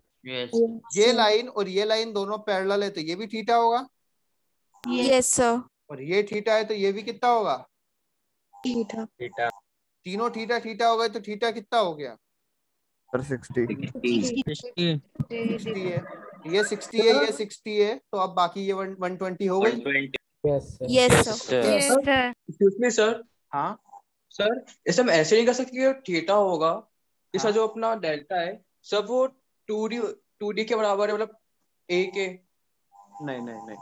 ये लाइन और ये लाइन दोनों पैरेलल है तो ये भी थीटा होगा। Yes sir. और ये थीटा है तो ये भी कितना होगा? थीटा। तीनों थीटा थीटा हो गए तो थीटा कितना हो गया? 60 है। ये 60 है, ये 60 है, तो अब बाकी ये 120 हो गई। Yes sir. Excuse me sir. हाँ सर इसे हम ऐसे नहीं कर सकते कि थीटा होगा, इसका जो अपना डेल्टा है सब वो 2D के बराबर है, मतलब A के। नहीं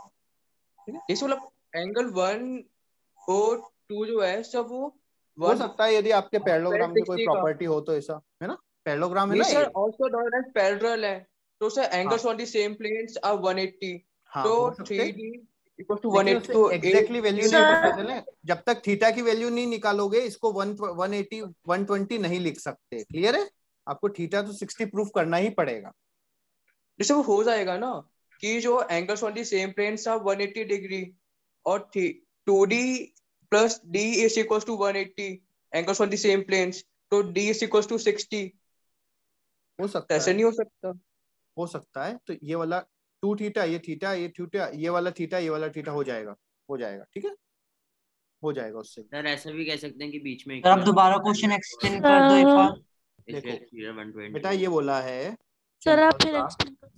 इस मतलब एंगल 1 और 2 जो है सब वो हो सकता है यदि आपके पैरेललोग्राम की कोई प्रॉपर्टी हो तो, ऐसा है ना, पैरेललोग्राम है ना। Sir also known as parallel है, तो sir angles on the same planes are 180, तो 3D इक्वल टू 180। तो एग्जैक्टली वैल्यू नहीं पता चले, जब तक थीटा की वैल्यू नहीं निकालोगे इसको 180 120 नहीं लिख सकते। क्लियर है? आपको थीटा तो 60 प्रूफ करना ही पड़ेगा। जैसे वो हो जाएगा ना कि जो angles on the same planes are 180 degree और 2D plus D is equals to 180 angles on the same planes, तो D is equals to 60। हो सकता है, ऐसे नहीं हो सकता। हो सकता है, तो ये वाला 2 थीटा, ये थीटा, ये थीटा, ये वाला थीटा, ये वाला थीटा हो जाएगा, हो जाएगा। ठीक है, हो जाएगा उससे। सर ऐसा भी कह सकते हैं कि बीच में आप दोबारा क्वेश्चन एक्सप्लेन कर दो एक बार। देखो बेटा ये बोला है सर आप फिर एक्सप्लेन करो।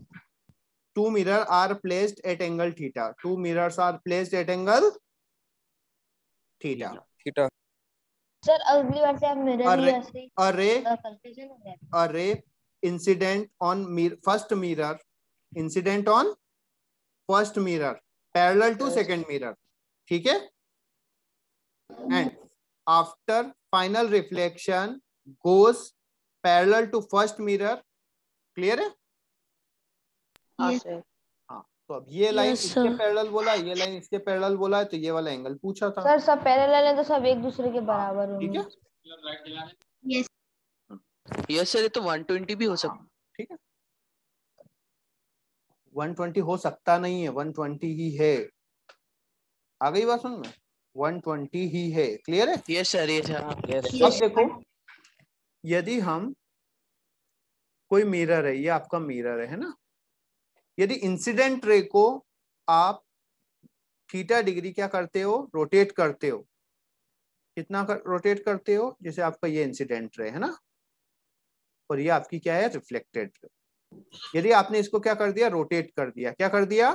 2 mirror are placed at angle theta. 2 mirrors are placed at angle theta. Sir अगली बार से आप मिरर ही ऐसे अरे incident on first mirror, incident on first mirror parallel to second mirror. ठीक है, and after final reflection goes parallel to first mirror. Clear है? हाँ, तो अब ये लाइन इसके पैरेलल बोला, ये लाइन इसके पैरेलल बोला है, तो ये वाला एंगल पूछा था। सर सब पैरेलल है तो सब एक दूसरे के बराबर होंगे। ठीक है, यस यस सर, ये तो 120 भी हो सकता। ठीक है, 120 हो सकता नहीं है, 120 ही है। आ गई बात समझ में? 120 ही है। क्लियर है? यस सर, ये सर। अब देखो, यदि हम कोई मिरर है, ये आपका मिरर है ना, यदि इंसिडेंट रे को आप थीटा डिग्री क्या करते हो, रोटेट करते हो, कितना रोटेट करते हो, जैसे आपका ये इंसिडेंट रे है ना, और ये आपकी क्या है, रिफ्लेक्टेड रे। यदि आपने इसको क्या कर दिया, रोटेट कर दिया, क्या कर दिया,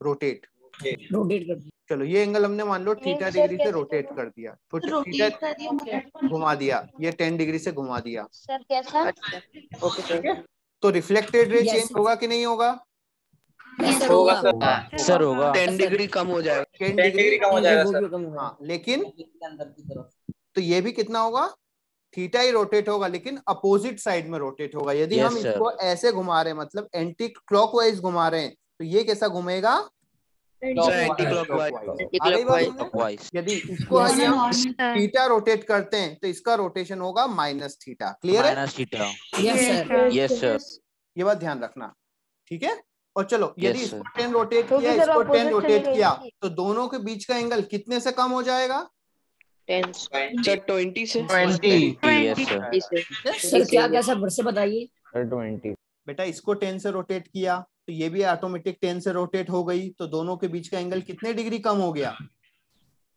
रोटेट कर दिया। चलो ये एंगल हमने मान लो थीटा डिग्री से रोटेट कर दिया, तो थीटा घुमा दिया, ये 10 डिग्री से घुमा दिया। सर कैसा? Okay sir. तो रिफ्लेक्टेड रे चेंज होगा कि नहीं होगा? होगा सर, होगा। 10 डिग्री कम हो जाएगा। 10 डिग्री कम हो जाएगा सर। हाँ, लेकिन तो ये भी कितना होगा, थीटा ही रोटेट होगा, लेकिन अपोजिट साइड में रोटेट होगा। यदि हम इसको ऐसे घुमा रहे हैं, मतलब एंटी क्लॉकवाइज घुमा रहे हैं, तो ये कैसा घूमेगा, एंटी क्लॉकवाइज। यदि इसको हम थीटा रोटेट करते हैं, तो इसका रोटेशन होगा माइनस थीटा। क्लियर है? Minus theta. Yes sir. ये बात ध्यान रखना। ठीक है, और चलो यदि Yes, इसको 10 रोटेट किया, इसको 10 रोटेट किया, तो दोनों के बीच का एंगल कितने से कम हो जाएगा? 10 सर, 20 से 20। Yes sir. सर क्या क्या सब से बताइए। 20। बेटा इसको 10 से रोटेट किया, तो ये भी ऑटोमेटिक 10 से रोटेट हो गई, तो दोनों के बीच का एंगल कितने डिग्री कम हो गया?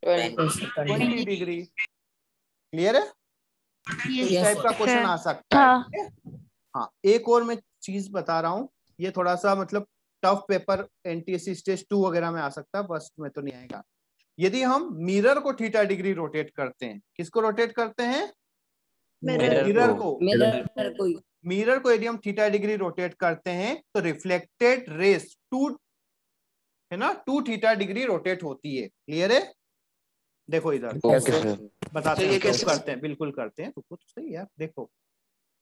20 डिग्री। क्लियर है? इस टाइप का क्वेश्चन आ सकता है। हाँ, एक और मैं चीज बता रहा हूँ, ये थोड़ा सा मतलब टफ पेपर एनटीएससी स्टेज 2 वगैरह में आ सकता है, बस में तो नहीं आएगा। यदि हम मिरर को थीटा डिग्री रोटेट करते हैं, किसको रोटेट करते हैं? मिरर को यदि हम थीटा डिग्री रोटेट करते हैं, तो रिफ्लेक्टेड रेस 2 है ना, 2 थीटा डिग्री रोटेट होती है। क्लियर है? देखो इधर बताते हैं कैसे करते हैं, बिल्कुल करते हैं। तो कुछ सही यार, देखो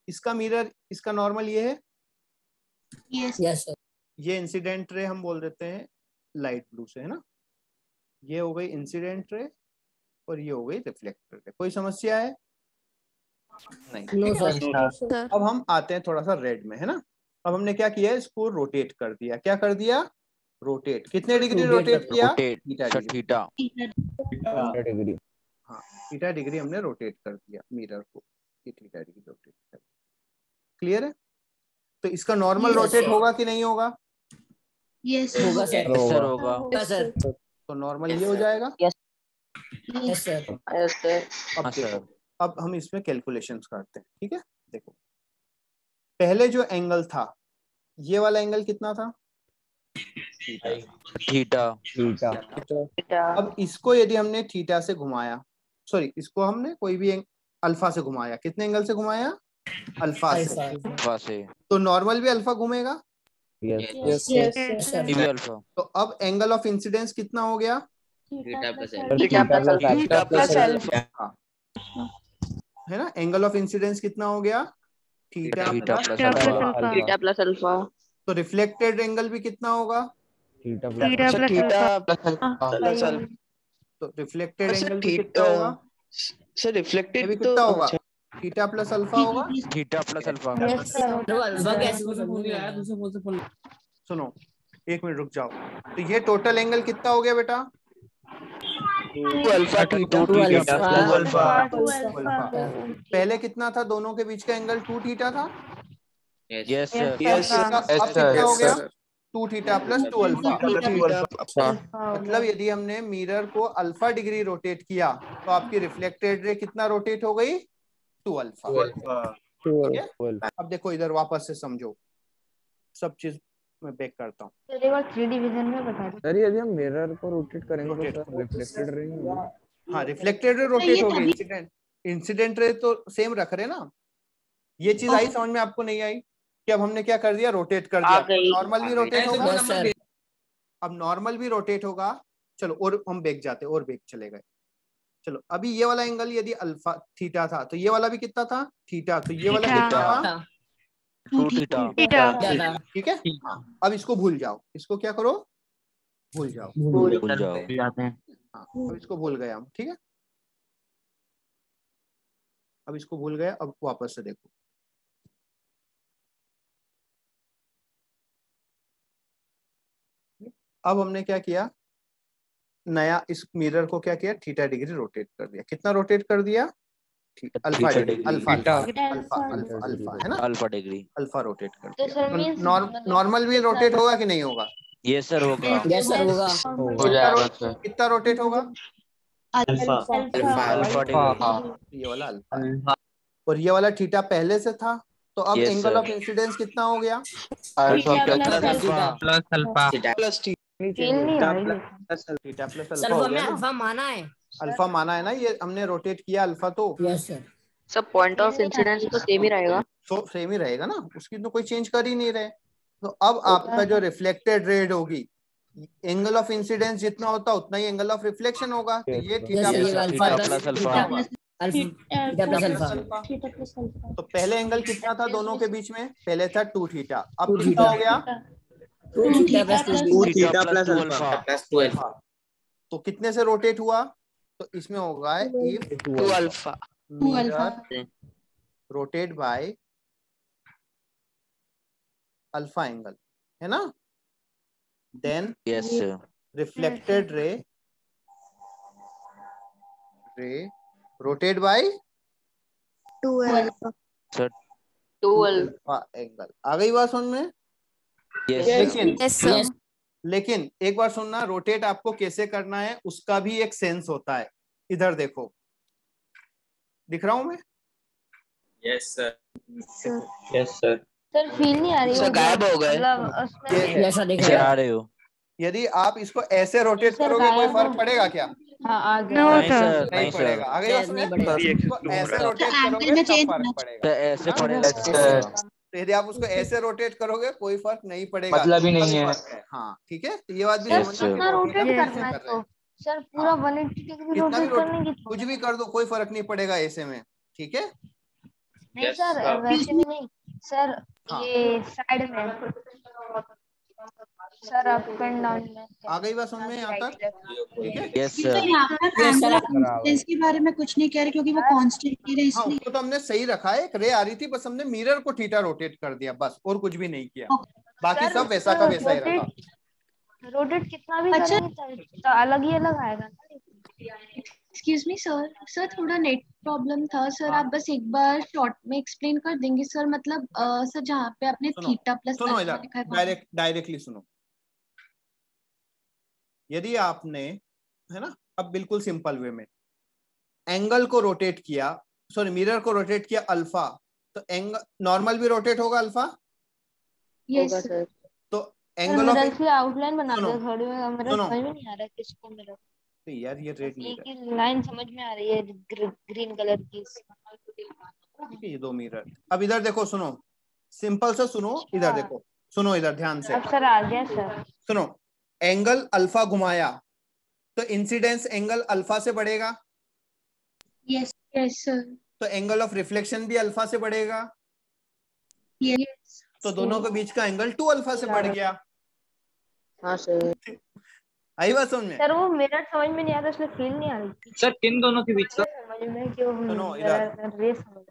इसका मिरर, इसका नॉर्मल ये है, यस सर। ये इंसिडेंट रे हम बोल देते हैं लाइट ब्लू से, है ना, ये हो गई इंसिडेंट रे और ये हो गई रिफ्लेक्टेड रे। कोई समस्या है? नहीं। सर। अब हम आते हैं थोड़ा सा रेड में, है ना। अब हमने क्या किया, इसको रोटेट कर दिया। क्या कर दिया? रोटेट। कितने डिग्री रोटेट किया? Theta degree. हाँ, थीटा डिग्री हमने रोटेट कर दिया मिरर को, ये थीटा डिग्री रोटेट कर। क्लियर है? तो इसका नॉर्मल रोटेट होगा कि नहीं होगा? यस होगा सर। सर होगा सर। तो नॉर्मल ये हो जाएगा। Yes sir. अब हाँ, देखो, अब हम इसमें कैलकुलेशंस करते हैं। ठीक है, देखो पहले जो एंगल था, ये वाला एंगल कितना था? थीटा। अब इसको यदि हमने थीटा से घुमाया, सॉरी इसको हमने कोई भी अल्फा से घुमाया, कितने एंगल से घुमाया? अल्फा से। तो नॉर्मल भी अल्फा घूमेगा। Yes alpha. तो अब एंगल ऑफ इंसिडेंस कितना हो गया? Theta plus alpha. है ना, एंगल ऑफ इंसिडेंस कितना हो गया? Theta plus alpha. तो रिफ्लेक्टेड एंगल भी कितना होगा? Theta plus alpha. तो रिफ्लेक्टेड एंगल भी कितना होगा? सर रिफ्लेक्टेड भी कितना होगा? थीटा प्लस अल्फा होगा। Theta plus alpha. सुनो एक मिनट रुक जाओ। तो ये टोटल एंगल कितना हो गया बेटा? 2 अल्फा थीटा। पहले कितना था दोनों के बीच का एंगल? 2 थीटा था। Yes sir. अब कितना हो गया? 2 थीटा प्लस 2 अल्फा। मतलब यदि हमने मिरर को अल्फा डिग्री रोटेट किया, तो आपकी रिफ्लेक्टेड रे कितना रोटेट हो गई? 2 अल्फा। अब देखो इधर वापस से समझो, सब चीज मैं बैक करता हूँ। सर एक बार 3D विजन में बता दो। सर यदि हम मिरर को रोटेट करेंगे तो रिफ्लेक्टेड रे होगा। हाँ, रिफ्लेक्टेड रे रोटेट होगी। इंसिडेंट रे तो सेम रख रहे ना। ये चीज आई समझ में आपको? नहीं आई कि अब हमने क्या कर दिया? रोटेट कर दिया। नॉर्मल भी रोटेट होगा। अब नॉर्मल भी रोटेट होगा। चलो और हम बैक जाते, और बैक चले गए। चलो अभी ये वाला एंगल यदि अल्फा थीटा था तो ये वाला भी कितना था थीटा, तो ये वाला कितना था 2 थीटा। ठीक है। हाँ अब इसको भूल जाओ, इसको क्या करो भूल जाओ, भूल जाओ। जाते हैं। हाँ अब इसको भूल गए हम, ठीक है। अब इसको भूल गए, अब वापस से देखो अब हमने क्या किया, नया इस मिरर को क्या किया, थीटा डिग्री रोटेट कर दिया। कितना रोटेट कर दिया, अल्फा डिग्री, अल्फा है ना, अल्फा डिग्री, अल्फा रोटेट कर दिया। नॉर्मल भी रोटेट होगा कि नहीं होगा? यस सर होगा। यस सर होगा। कितना रोटेट होगा? अल्फा डिग्री, ये वाला अल्फा, और ये वाला थीटा पहले से था, तो अब एंगल ऑफ इंसिडेंस कितना हो गया? Alpha plus alpha plus theta plus alpha हो गया ना। अल्फा माना है, अल्फा माना है ना, ये हमने रोटेट किया अल्फा, तो यस सर। सब पॉइंट ऑफ इंसिडेंस तो सेम ही रहेगा, तो सेम ही रहेगा ना, उसकी तो कोई चेंज कर ही नहीं रहे। तो अब आपका जो रिफ्लेक्टेड रेड होगी, एंगल ऑफ इंसिडेंस जितना होता उतना ही एंगल ऑफ रिफ्लेक्शन होगा, तो ये थीटा प्लस अल्फा, तो पहले एंगल कितना था दोनों के बीच में? पहले था 2 थीटा, अब कितना हो गया? 2 थीटा प्लस अल्फा। तो कितने से रोटेट हुआ? तो इसमें होगा if 2 alpha mirror rotate by alpha angle, है ना, then yes sir, reflected ray rotate by 2 alpha angle. आ गई बात समझ में? लेकिन एक बार सुनना, रोटेट आपको कैसे करना है उसका भी एक सेंस होता है। इधर देखो, दिख रहा हूं मैं? Yes sir. सर फील नहीं आ रही सर गायब हो गए। ऐसा दिख सर रहा आ है। रहे हो? यदि आप इसको ऐसे रोटेट करोगे कोई फर्क पड़ेगा क्या? नहीं सर, नहीं पड़ेगा। आ गई बात समझ में? इसको ऐसे रोटेट करोगे तब फर्क पड़ेगा। तो ऐसे पड़ेगा। तो यदि आप उसको ऐसे रोटेट करोगे कोई फर्क नहीं पड़ेगा, मतलब ही नहीं है। हाँ ठीक है, तो ये बात भी Yes, समझना sir. कि रोटेट rotate करना कैसे है कर रहे तो हैं। सर पूरा 180 डिग्री कितना भी रोटेट करने की, कुछ भी कर दो कोई फर्क नहीं पड़ेगा ऐसे में, ठीक है। नहीं सर वैसे भी नहीं सर, ये साइड में सर, अप एंड डाउन में। आ गई बात समझ में यहाँ तक? ठीक है। Yes sir. यहाँ पर एंगल ऑफ इंसिडेंस के बारे में कुछ नहीं कह रहे क्योंकि वो कांस्टेंट ही रहे, हाँ इसलिए उसको तो हमने सही रखा है, एक रे आ रही थी, बस हमने मिरर को थीटा रोटेट कर दिया बस, और कुछ भी नहीं किया, बाकी सब वैसा का वैसा ही रखा। रोटेट कितना भी करेंगे तो अलग ही अलग आएगा ना। एक्सक्यूज मी सर थोड़ा नेट प्रॉब्लम था सर, आप बस एक बार शॉर्ट में एक्सप्लेन कर देंगे सर? मतलब सर जहाँ पे आपने थीटा प्लस सुनो इधर, डायरेक्टली सुनो। यदि आपने, है ना, अब बिल्कुल सिंपल वे में एंगल को रोटेट किया, सॉरी मिरर को रोटेट किया अल्फा, तो एंगल नॉर्मल भी रोटेट होगा अल्फा? Yes sir. तो एंगल ऑफ आउटलाइन बना दो थोड़ी, मेरा समझ में नहीं आ रहा है किसको मिला। तो यार ये रेड नहीं एक लाइन समझ में आ रही है ग्रीन कलर की, ठीक है, ये 2 मिरर। अब इधर देखो, सुनो सिंपल से सुनो, इधर देखो, सुनो इधर ध्यान से। अब सर आ गया सर। सुनो, एंगल अल्फा घुमाया तो इंसिडेंस एंगल अल्फा से बढ़ेगा, यस सर। तो एंगल ऑफ रिफ्लेक्शन भी अल्फा से बढ़ेगा, यस। तो दोनों के बीच का एंगल 2 अल्फा से बढ़ गया। हाँ सर। आई बात समझ में? सर वो मिरर समझ में नहीं आ रहा, इसलिए फील नहीं आ रही सर किन दोनों के बीच का? समझ में क्यों सुनो इधर,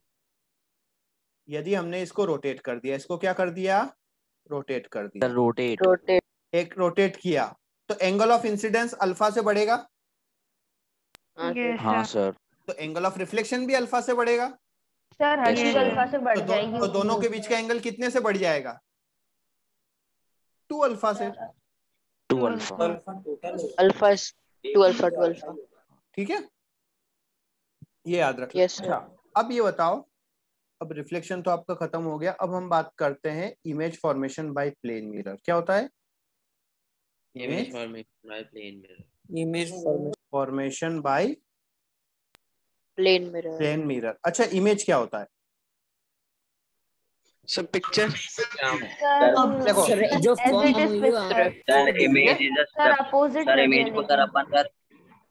यदि हमने इसको रोटेट कर दिया, इसको क्या कर दिया, रोटेट कर दिया, रोटेट एक रोटेट किया, तो एंगल ऑफ इंसिडेंस अल्फा से बढ़ेगा, हाँ सर। तो एंगल ऑफ रिफ्लेक्शन भी अल्फा से बढ़ेगा सर, हर चीज अल्फा से बढ़ जाएगी। तो दोनों के बीच का एंगल कितने से बढ़ जाएगा? 2 अल्फा से। 2 अल्फा। Alpha 2 alpha. ठीक है, ये याद रखना। अच्छा अब ये बताओ, अब रिफ्लेक्शन तो आपका खत्म हो गया, अब हम बात करते हैं image formation by plane mirror. क्या होता है image formation by plane mirror? Image formation by plane mirror. अच्छा इमेज क्या होता है? सब पिक्चर देखो जो फॉर्म हुई है sir image is sir opposite sir image को सर अपन सर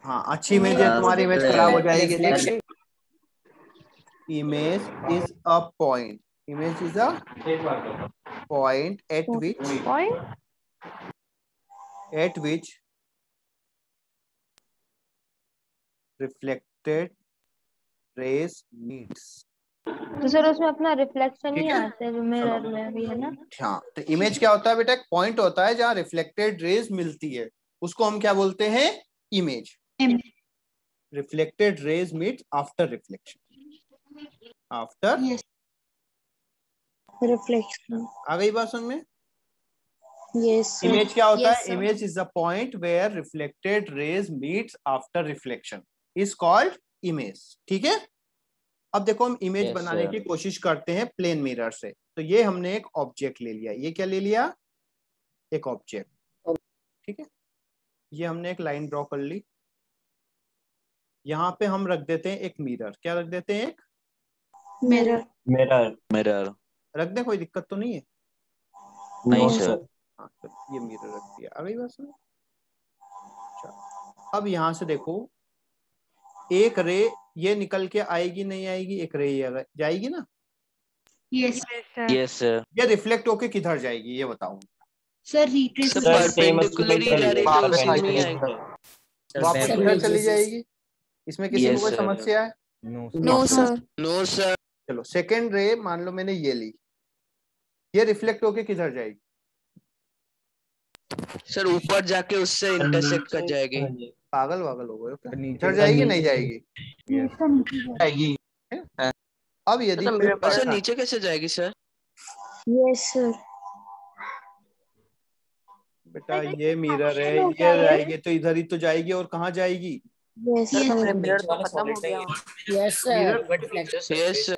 हाँ अच्छी इमेज है, तुम्हारी इमेज खराब हो जाएगी। Reflection Image is a point. Image is a point at which reflected rays meets. तो सर उसमें अपना रिफ्लेक्शन ही ठीक है? आता है जो मिरर में भी है ना। हाँ, तो इमेज क्या होता है बेटा? एक पॉइंट होता है जहाँ रिफ्लेक्टेड रेज मिलती है, उसको हम क्या बोलते हैं? Image. Reflected rays meet after reflection, after reflection. आ गई बात समझ में? यस इमेज क्या होता है? Image is the point where reflected rays meets after reflection is called image. ठीक है, अब देखो हम इमेज बनाने की कोशिश करते हैं प्लेन मिरर से। तो ये हमने एक ऑब्जेक्ट ले लिया, ये क्या ले लिया? एक ऑब्जेक्ट। ठीक है, ये हमने एक लाइन ड्रॉ कर ली, यहाँ पे हम रख देते हैं एक मिरर। क्या रख देते हैं? एक मिरर। मिरर मिरर रख दे, कोई दिक्कत तो नहीं है? नहीं सर। हाँ, तो ये मिरर रख दिया। आ गई बात समझ? अब यहाँ से देखो, एक रे ये निकल के आएगी नहीं आएगी? एक रे ये जाएगी ना? Yes sir. ये रिफ्लेक्ट होके किधर जाएगी ये बताओ सर? रिट्रेस परपेंडिकुलर ही जा रही तो उसी में ही आएगा। वापस उधर चली जाएगी। इसमें किसी को कोई समस्या है? No sir. No sir. चलो, सेकेंड रे मान लो मैंने ये ली, ये रिफ्लेक्ट होके किधर जाएगी? सर ऊपर जाके उससे इंटरसेक्ट कर जाएगी। पागल वागल हो गए क्या? इधर जाएगी नहीं जाएगी? जाएगी। अब यदि सर नीचे कैसे जाएगी सर? Yes sir. बेटा ये मिरर है, ये जाएगी तो इधर ही तो जाएगी, और कहाँ जाएगी? यस मिरर तो खत्म हो गया। Yes sir. Yes sir.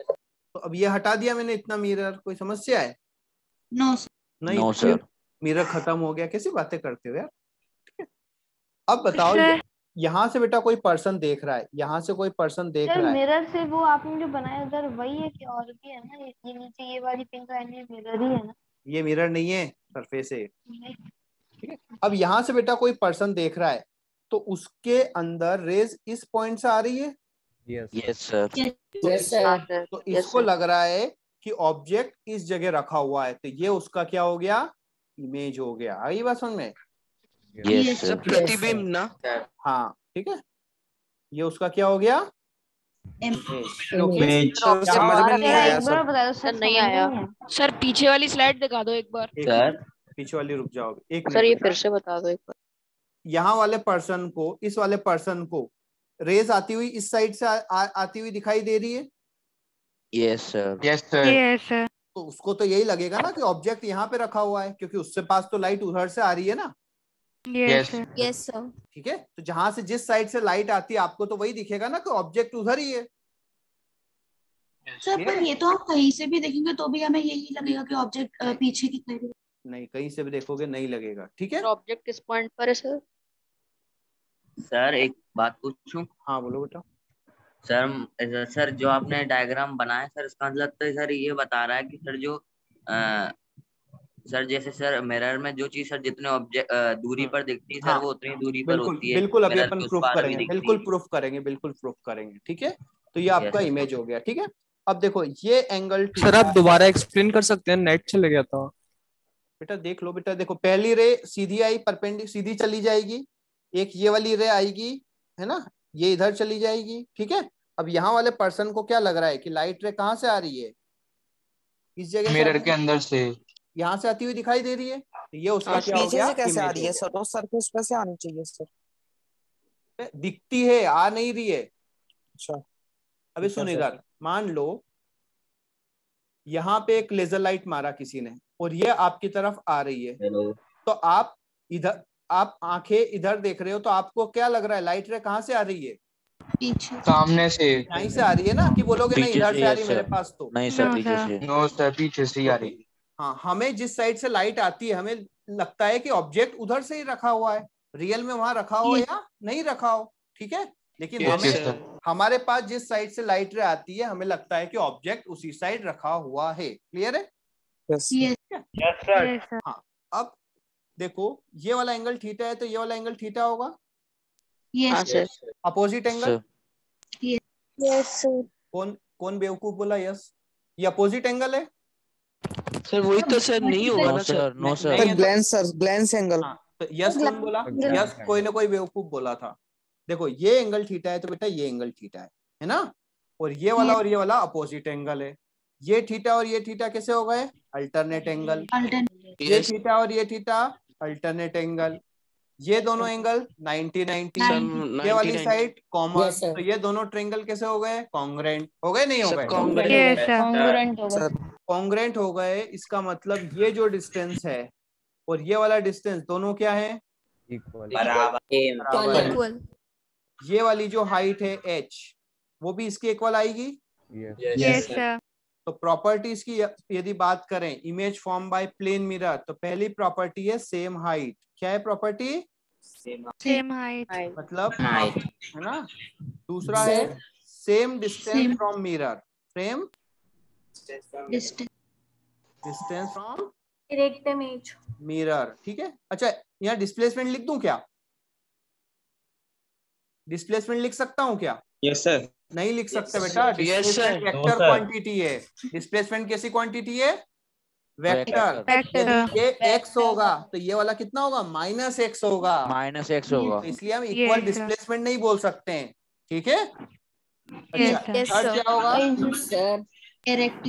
तो अब ये हटा दिया मैंने इतना मिरर, कोई समस्या है? नो नहीं। No sir. मिरर खत्म हो गया, कैसी बातें करते हो यार? ठीक है, अब बताओ, यहाँ से बेटा कोई पर्सन देख रहा है, यहाँ से कोई पर्सन देख रहा है। मिरर से वो आपने जो बनाया उधर वही है कि और भी है ना? ये नीचे ये वाली पिंक लाइन में मिरर ही है ना? ये मिरर नहीं है, सरफेस है। ठीक है, अब यहाँ से बेटा कोई पर्सन देख रहा है, तो उसके अंदर रेज इस पॉइंट से आ रही है। Yes sir. तो इसको लग रहा है कि ऑब्जेक्ट इस जगह रखा हुआ है, तो ये उसका क्या हो गया? इमेज हो गया। आई बात समझ में? Yes sir. प्रतिबिंब ना? हाँ ठीक है, ये उसका क्या हो गया? समझ में नहीं आया सर। नहीं आया सर। पीछे वाली स्लाइड दिखा दो एक बार सर। पीछे वाली रुक जाओगे एक सर, ये मिनट। फिर से बता दो एक बार। यहाँ वाले पर्सन को, इस वाले पर्सन को रेज आती हुई इस साइड से आती हुई दिखाई दे रही है। Yes sir. Yes sir. तो उसको तो यही लगेगा ना कि ऑब्जेक्ट यहाँ पे रखा हुआ है, क्योंकि उससे पास तो लाइट उधर से आ रही है ना। Yes sir. ठीक है, तो जहां से जिस साइड से लाइट आती है आपको तो वही दिखेगा ना कि ऑब्जेक्ट उधर ही है। सर पर ये तो हम कहीं से भी देखेंगे तो भी हमें यही लगेगा कि ऑब्जेक्ट पीछे की साइड है। नहीं, कहीं से भी देखोगे नहीं लगेगा। ठीक है, ऑब्जेक्ट किस पॉइंट पर है सर? सर एक बात पूछूं? हाँ बोलो बेटा। सर जो आपने डायग्राम बनाया सर, इसका मतलब तो सर ये बता रहा है कि सर जो सर जैसे सर मिरर में जो चीज सर जितने ऑब्जेक्ट दूरी पर दिखती है सर, वो उतनी दूरी पर होती है। बिल्कुल, अभी अपन प्रूफ करेंगे। बिल्कुल प्रूफ करेंगे। ठीक है, तो ये आपका इमेज हो गया। ठीक है, अब देखो ये एंगल। सर आप दोबारा एक्सप्लेन कर सकते हैं, नेट चले गया था। बेटा देख लो, बेटा देखो, पहली रे सीधी आई, सीधी चली जाएगी। एक ये वाली रे आएगी, है ना, ये इधर चली जाएगी। ठीक है, अब यहाँ वाले पर्सन को क्या लग रहा है कि लाइट रे कहाँ से आ रही है? इस जगह मिरर के अंदर से, यहाँ से आती हुई दिखाई दे रही है। तो ये उसका क्या हो पीछे गया? से कैसे आ रही है सर? तो सरफेस पे से आनी चाहिए सर। दिखती है, आ नहीं रही है। अच्छा, अबे सुन इधर, मान लो यहाँ पे एक लेजर लाइट मारा किसी ने और ये आपकी तरफ आ रही है। तो आप इधर, आप आंखें इधर देख रहे हो, तो आपको क्या लग रहा है? लाइट रे कहाँ से आ रही है? पीछे, सामने से, यहीं से आ रही है ना? कि बोलोगे नहीं इधर से आ रही है मेरे पास? तो नहीं सर, पीछे से। नो सर, पीछे से आ रही। हाँ, हमें जिस साइड से लाइट आती है हमें लगता है कि ऑब्जेक्ट उधर से ही रखा हुआ है, रियल में वहां रखा हो या नहीं रखा हो। ठीक है, लेकिन हमारे पास जिस साइड से लाइट रे आती है हमें लगता है कि ऑब्जेक्ट उसी साइड रखा हुआ है। क्लियर है? यस हाँ, अब देखो ये वाला एंगल थीटा है, तो ये वाला एंगल थीटा होगा। Yes sir. Opposite angle, yes sir. कौन कौन बेवकूफ बोला यस? ये अपोजिट एंगल है सर वही तो सर नहीं होगा नो ना सर। सर, नो नहीं सर। है तो ग्लैंस एंगल। हाँ, तो यस कौन बोला? यस कोई ना कोई बेवकूफ बोला था। देखो ये एंगल थीटा है तो बेटा ये एंगल थीटा है ना, और ये वाला और ये वाला अपोजिट एंगल है। ये थीटा और ये थीटा कैसे हो गए? Alternate angle. ये थीटा और ये थीटा अल्टरनेट एंगल। ये दोनों एंगल 90-90, ये वाली साइड कॉमन, तो ये दोनों ट्रायंगल कैसे हो गए? कॉन्ग्रेंट हो गए, नहीं हो गए? कॉन्ग्रेंट हो गए। इसका मतलब ये जो डिस्टेंस है और ये वाला डिस्टेंस दोनों क्या है? इक्वल। ये वाली जो हाइट है h वो भी इसकी इक्वल आएगी। Yes sir. तो प्रॉपर्टीज की यदि बात करें, image form by plane mirror, तो पहली प्रॉपर्टी है सेम हाइट। क्या है प्रॉपर्टी? Same height. मतलब है ना। दूसरा है same distance from mirror, same distance from erect image mirror. ठीक है। अच्छा यहाँ डिस्प्लेसमेंट लिख दूं क्या? डिस्प्लेसमेंट लिख सकता हूँ क्या? Yes sir. नहीं लिख सकते बेटा, डिस्प्लेसमेंट वेक्टर क्वांटिटी है। डिस्प्लेसमेंट कैसी क्वांटिटी है? वेक्टर। यदि ये x होगा तो ये वाला कितना होगा? -x होगा। -x होगा। तो इसलिए हम इक्वल डिस्प्लेसमेंट नहीं बोल सकते हैं। ठीक है। अच्छा थर्ड क्या होगा? Sir erect.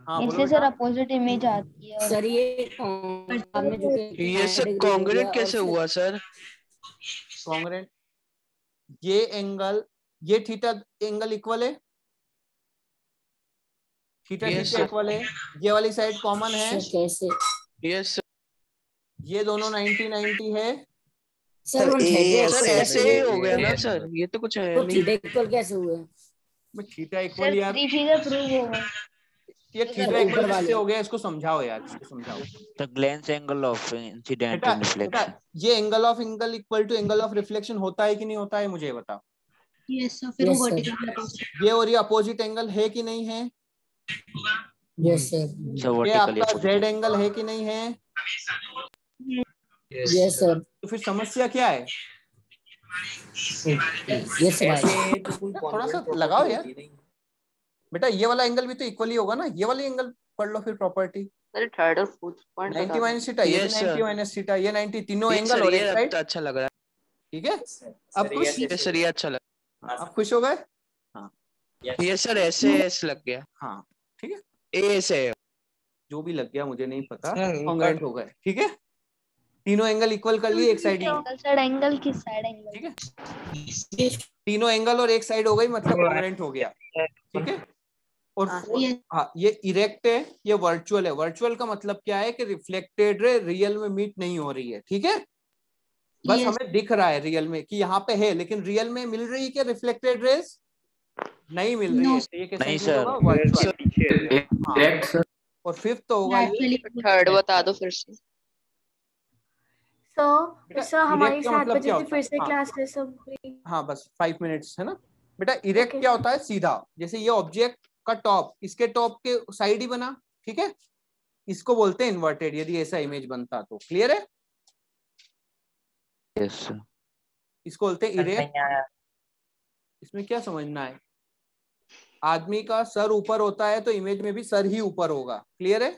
हाँ इसलिए सर अपोजिट इमेज आती है। सर ये सर कॉन्ग्रेंट कैसे हुआ सर? कॉन्ग्रेंट, ये एंगल, ये थीटा एंगल इक्वल है, थीटा थीटा इक्वल है, ये वाली साइड कॉमन है। कैसे? यस ये दोनों 90-90 है। सर ऐसे हो गया ना सर, ये तो कुछ है नहीं। थीटा इक्वल कैसे हुआ? थीटा इक्वल यार, थ्री फिगर प्रूव होगा। ये थीटा इक्वल कैसे हो गया? इसको समझाओ यार, इसको समझाओ। The glance angle of incident and reflection. ये angle of angle equal to angle of reflection होता है कि नहीं होता है? मुझे बताओ। Yes sir. फिर वो वर्टिकल ये और ये अपोजिट एंगल है कि नहीं है? Yes sir. ये आपका जेड एंगल है कि नहीं है? Yes sir. तो फिर समस्या क्या है? Yes sir. थोड़ा सा लगाओ यार बेटा। ये वाला एंगल भी तो इक्वल ही होगा ना। ये वाली एंगल पढ़ लो फिर प्रॉपर्टी। थर्ड और फोर्थ पॉइंट 90 माइनस थीटा, ये 90 माइनस थीटा, ये 90, तीनों एंगल और एक साइड। अच्छा लग रहा है। ठीक है। अब खुश? सर ये अच्छा लगा। अब खुश हो गए? हाँ ये सर ऐसे लग गया। हाँ ठीक है। ऐसे जो भी लग गया मुझे नहीं पता, कॉन्ग्रेंट हो गए। ठीक है। तीनों एंगल इक्वल कर लिए, एक साइड एंगल किस साइड एंगल? ठीक है। तीनों एंगल और एक साइड हो गई, मतलब कॉन्ग्रेंट हो गया। ठीक है। और हाँ ये इरेक्ट है, ये वर्चुअल है। वर्चुअल का मतलब क्या है कि रिफ्लेक्टेड रे रियल में मीट नहीं हो रही है। ठीक है। बस हमें दिख रहा है रियल में कि यहाँ पे है, लेकिन रियल में मिल रही है क्या रिफ्लेक्टेड रेस? नहीं मिल रही है। तो ये कैसे होगा? वर्चुअल। और फिफ्थ होगा ये थर्ड बता दो फिर से। सर हमारी 7 बजे की फिर से क्लास है सब। हाँ बस 5 मिनट्स है ना बेटा। इरेक्ट क्या होता है? सीधा। जैसे ये ऑब्जेक्ट का टॉप इसके टॉप के साइड ही बना। ठीक है। इसको बोलते हैं इन्वर्टेड, यदि ऐसा इमेज बनता तो। क्लियर है? यस। इसको बोलते हैं इरेक्ट। इसमें क्या समझना है? आदमी का सर ऊपर होता है तो इमेज में भी सर ही ऊपर होगा। क्लियर है?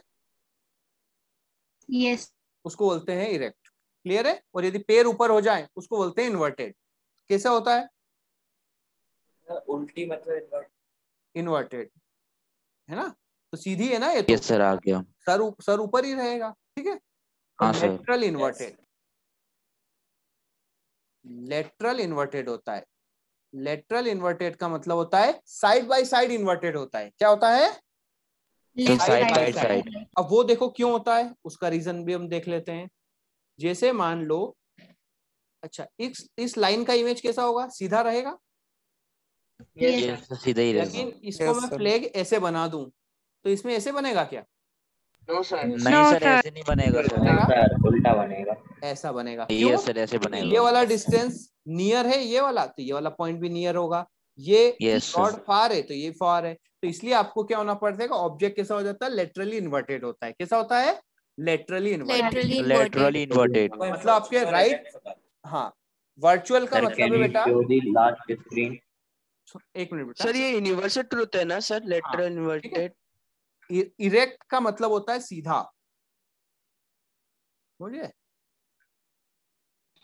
यस। उसको बोलते हैं इरेक्ट। क्लियर है? और यदि पैर ऊपर हो जाए उसको बोलते हैं इन्वर्टेड। कैसा होता है? उल्टी मतलब इन्वर्टेड है ना। तो सीधी है ना ये तो। यस सर आ गया। सर ऊपर ही रहेगा। ठीक है। हाँ तो sir. Lateral inverted, lateral inverted होता है। लेटरल इन्वर्टेड का मतलब होता है साइड बाय साइड इन्वर्टेड होता है। क्या होता है? Side by side. अब वो देखो क्यों होता है, उसका रीजन भी हम देख लेते हैं। जैसे मान लो, अच्छा इस लाइन का इमेज कैसा होगा? सीधा रहेगा। सीधा ही रहेगा। लेकिन इसको मैं फ्लैग ऐसे बना दूं तो इसमें ऐसे बनेगा क्या? नहीं सर ऐसे नहीं बनेगा सर, उल्टा बनेगा। ऐसा बनेगा। ये सर ऐसे बनेगा। ये वाला डिस्टेंस नियर है ये वाला, तो ये वाला पॉइंट भी नियर होगा। ये शॉर्ट फार है तो ये फार है। तो इसलिए आपको क्या होना पड़ेगा? ऑब्जेक्ट कैसा हो जाता है? लेटरली इन्वर्टेड होता है। कैसा होता है? Laterally inverted. Laterally inverted. मतलब आपके राइट, हाँ वर्चुअल का मतलब है बेटा, लास्ट स्क्रीन। एक मिनट बेटा सर ये यूनिवर्सल ट्रूथ है ना सर, लेटरल इन्वर्टेड। इरेक्ट का मतलब होता है सीधा, समझे?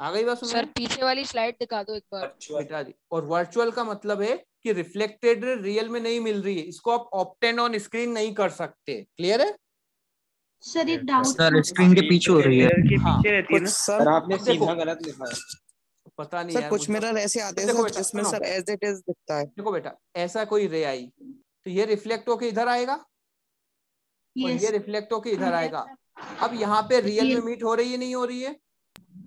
आ गई बात? सर पीछे वाली स्लाइड दिखा दो एक बार बेटा जी। और वर्चुअल का मतलब है कि रिफ्लेक्टेड रियल में नहीं मिल रही है, इसको आप ऑब्टेन ऑन स्क्रीन नहीं कर सकते। क्लियर है? सर एक डाउट सर स्क्रीन के पीछे हो रही है। हाँ, सर आपने सीधा गलत लिखा है। पता नहीं सर यार, कुछ मिरर ऐसे आते हैं सर जिसमें सर एज इट इज दिखता है। देखो बेटा, ऐसा कोई रे आई तो ये रिफ्लेक्ट होके इधर आएगा और ये रिफ्लेक्ट होके इधर आएगा। अब यहाँ पे रियल में मीट हो रही है, नहीं हो रही है?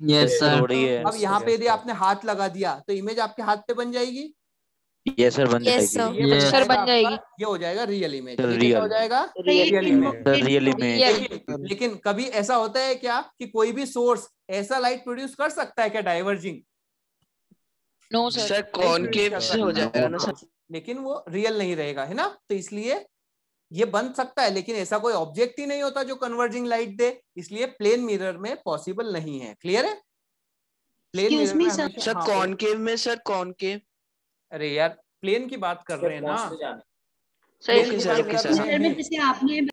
यस सर, हो रही है। अब यहाँ पे यदि आपने हाथ लगा दिया तो इमेज आपके हाथ पे बन जाएगी। यस सर, बन जाएगी। ये सर बन जाएगी। ये हो जाएगा रियल इमेज। रियल हो जाएगा रियल इमेज। लेकिन कभी ऐसा होता है क्या कि कोई भी सोर्स ऐसा लाइट प्रोड्यूस कर सकता है क्या डाइवर्जिंग? नो सर कॉनकेव से हो जाएगा ना सर, लेकिन वो रियल नहीं रहेगा, है ना? तो इसलिए ये बन सकता है, लेकिन ऐसा कोई ऑब्जेक्ट ही नहीं होता जो कन्वर्जिंग लाइट दे, इसलिए प्लेन मिरर में पॉसिबल नहीं है। क्लियर है? प्लेन मिरर में सर कॉनकेव में सर कॉनकेव। अरे यार प्लेन की बात कर रहे हैं ना सर में जैसे आपने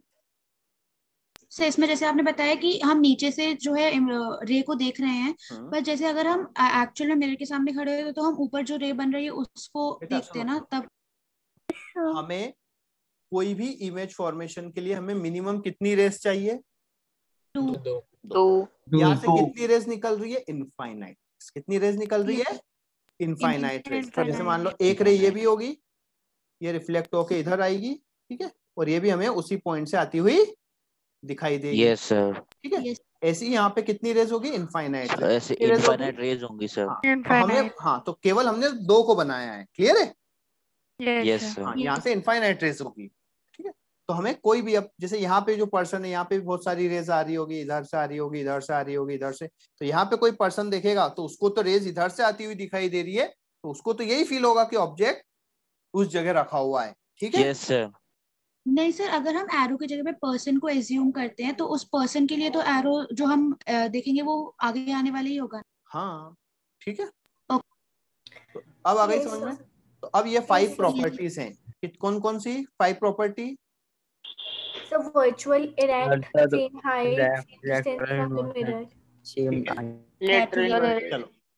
सर इसमें जैसे आपने बताया कि हम नीचे से जो है रे को देख रहे हैं, पर जैसे अगर हम एक्चुअल में मिरर के सामने खड़े हो तो हम ऊपर जो रे बन रही है उसको देखते हैं ना, तब हमें कोई भी इमेज फॉर्मेशन के लिए हमें मिनिमम कितनी रेस चाहिए? 2। यहाँ से कितनी रेस निकल रही है? इनफाइनाइट। कितनी रेस निकल रही है? Infinite race. तो जैसे मान लो एक रे ये भी होगी, ये रिफ्लेक्ट होके इधर आएगी, ठीक है, और ये भी हमें उसी पॉइंट से आती हुई दिखाई देगी। Yes sir. ठीक है, ऐसी यहाँ पे कितनी रेस होगी? इनफाइनाइट। ऐसे इनफाइनाइट रेज होंगी सर। हमें तो केवल हमने 2 को बनाया है। क्लियर है? Yes sir. यहाँ से इनफाइनाइट रेस होगी। ठीक है, तो हमें कोई भी, अब जैसे यहाँ पे जो पर्सन है, यहाँ पे भी बहुत सारी रेज आ रही होगी, इधर से आ रही होगी, इधर से आ रही होगी, इधर से, तो यहाँ पे कोई पर्सन देखेगा तो उसको तो रेज इधर से आती हुई दिखाई दे रही है, तो उसको तो यही फील होगा कि ऑब्जेक्ट उस जगह रखा हुआ है। ठीक है? Yes sir. नहीं सर, अगर हम एरो की जगह पे पर्सन को एज्यूम करते हैं तो उस पर्सन के लिए तो एरो जो हम देखेंगे वो आगे आने वाला ही होगा। हाँ ठीक है, तो अब आ गई समझ में? तो अब ये 5 प्रॉपर्टीज हैं। कौन कौन सी 5 प्रॉपर्टी? सब virtual, erect, same height, distance from the mirror, same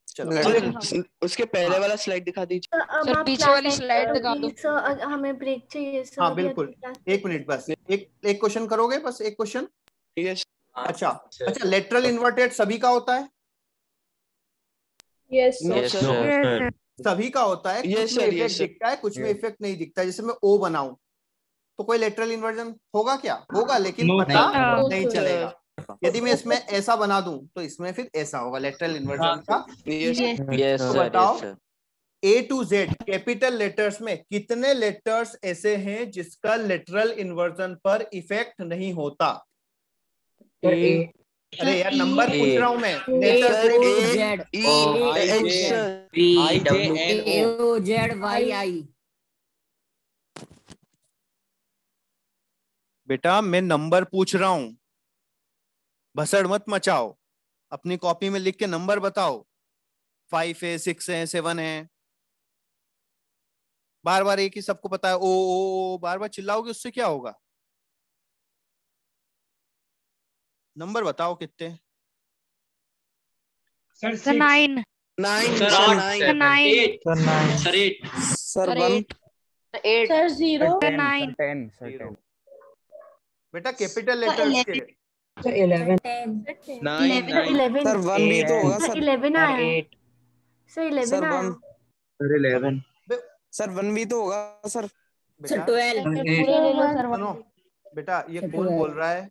चलो चलो उसके पहले वाला स्लाइड दिखा दीजिए सर, पीछे वाली स्लाइड दिखा दो। सर हमें ब्रेक चाहिए सर। हाँ बिल्कुल, 1 मिनट बस, एक क्वेश्चन करोगे, बस एक क्वेश्चन। ठीक है। अच्छा लेटरल इन्वर्टेड सभी का होता है? Yes sir. सभी का होता है। कुछ में इफेक्ट दिखता है, कुछ में इफेक्ट नहीं दिखता। जैसे मैं ओ बनाऊं तो कोई लेटरल इन्वर्जन होगा क्या? होगा, लेकिन पता नहीं चलेगा। यदि मैं इसमें ऐसा बना दूं तो इसमें फिर ऐसा होगा, लेटरल इन्वर्जन का। यस तो बताओ A to Z capital letters में कितने लेटर्स ऐसे हैं जिसका लेटरल इन्वर्जन पर इफेक्ट नहीं होता? अरे यार नंबर पूछ रहा हूं मैं। बेटा मैं नंबर पूछ रहा हूं, भसड़ मत मचाओ। अपनी कॉपी में लिख के नंबर बताओ। 5 है, 6 है, 7 है। बार बार एक ही सबको पता है ओ बार बार चिल्लाओगे उससे क्या होगा? नंबर बताओ कितने? सर 9 सर 0 9 बेटा कैपिटल लेटर्स के 11 सर 1 भी तो होगा सर। 11 आया सर, 11 आया सर 11 सर 1 भी तो होगा सर। सर 12 सुनो बेटा, ये कौन बोल रहा है?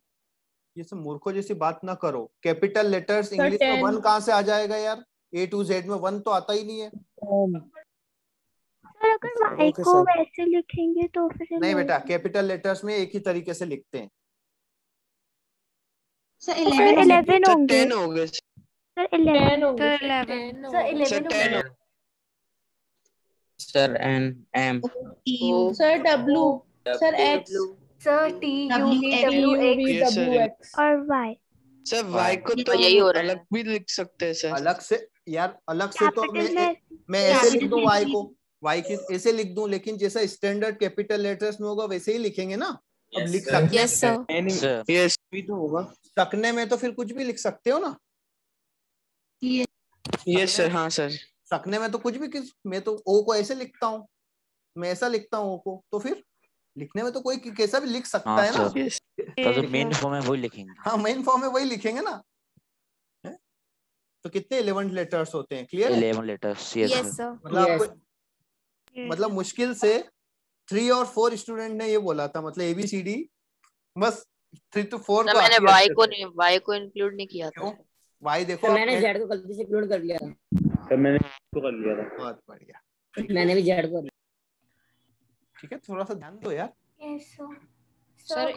ये सब मूर्खों जैसी बात ना करो। कैपिटल लेटर्स इंग्लिश में 1 कहाँ से आ जाएगा यार? A to Z में 1 तो आता ही नहीं है। सर अगर y को वैसे लिखेंगे तो फिर नहीं बेटा, कैपिटल लेटर्स में एक ही तरीके से लिखते हैं। सर 11 होंगे। 10 हो गए सर 11 होंगे। सर 11 होंगे। Sir N M sir W sir X sir T U V W X और Y सर वाई को तो यही हो रहा है। अलग भी लिख सकते हैं सर। अलग से यार, अलग से तो मैं ऐसे लिख दूं वाई को, वाई की ऐसे लिख दूं, लेकिन जैसा स्टैंडर्ड कैपिटल लेटर्स में होगा वैसे ही लिखेंगे ना। अब लिख सकते हैं यस भी तो होगा। सकने में तो फिर कुछ भी लिख सकते हो ना। Yes sir. हाँ सर। सकने में तो कुछ भी, मैं तो ओ को ऐसे लिखता हूँ, मैं ऐसा लिखता हूँ ओ को, तो फिर लिखने में तो कोई कैसा भी लिख सकता है ना। तो मेन फॉर्म में वही लिखेंगे। हाँ मेन फॉर्म में वही लिखेंगे ना। तो कितने 11 लेटर्स होते हैं, क्लियर है? 11 लेटर्स। Yes sir. मतलब आपको मतलब मुश्किल से 3 और 4 स्टूडेंट ने ये बोला था, मतलब ABCD बस 3 to 4 को मैंने y को इंक्लूड नहीं किया था। y देखो मैंने z को गलती से इंक्लूड कर लिया था सर, मैंने इसको कर लिया था। बहुत बढ़िया, मैंने भी z को। ठीक है, थोड़ा सा ध्यान दो यार। Yes sir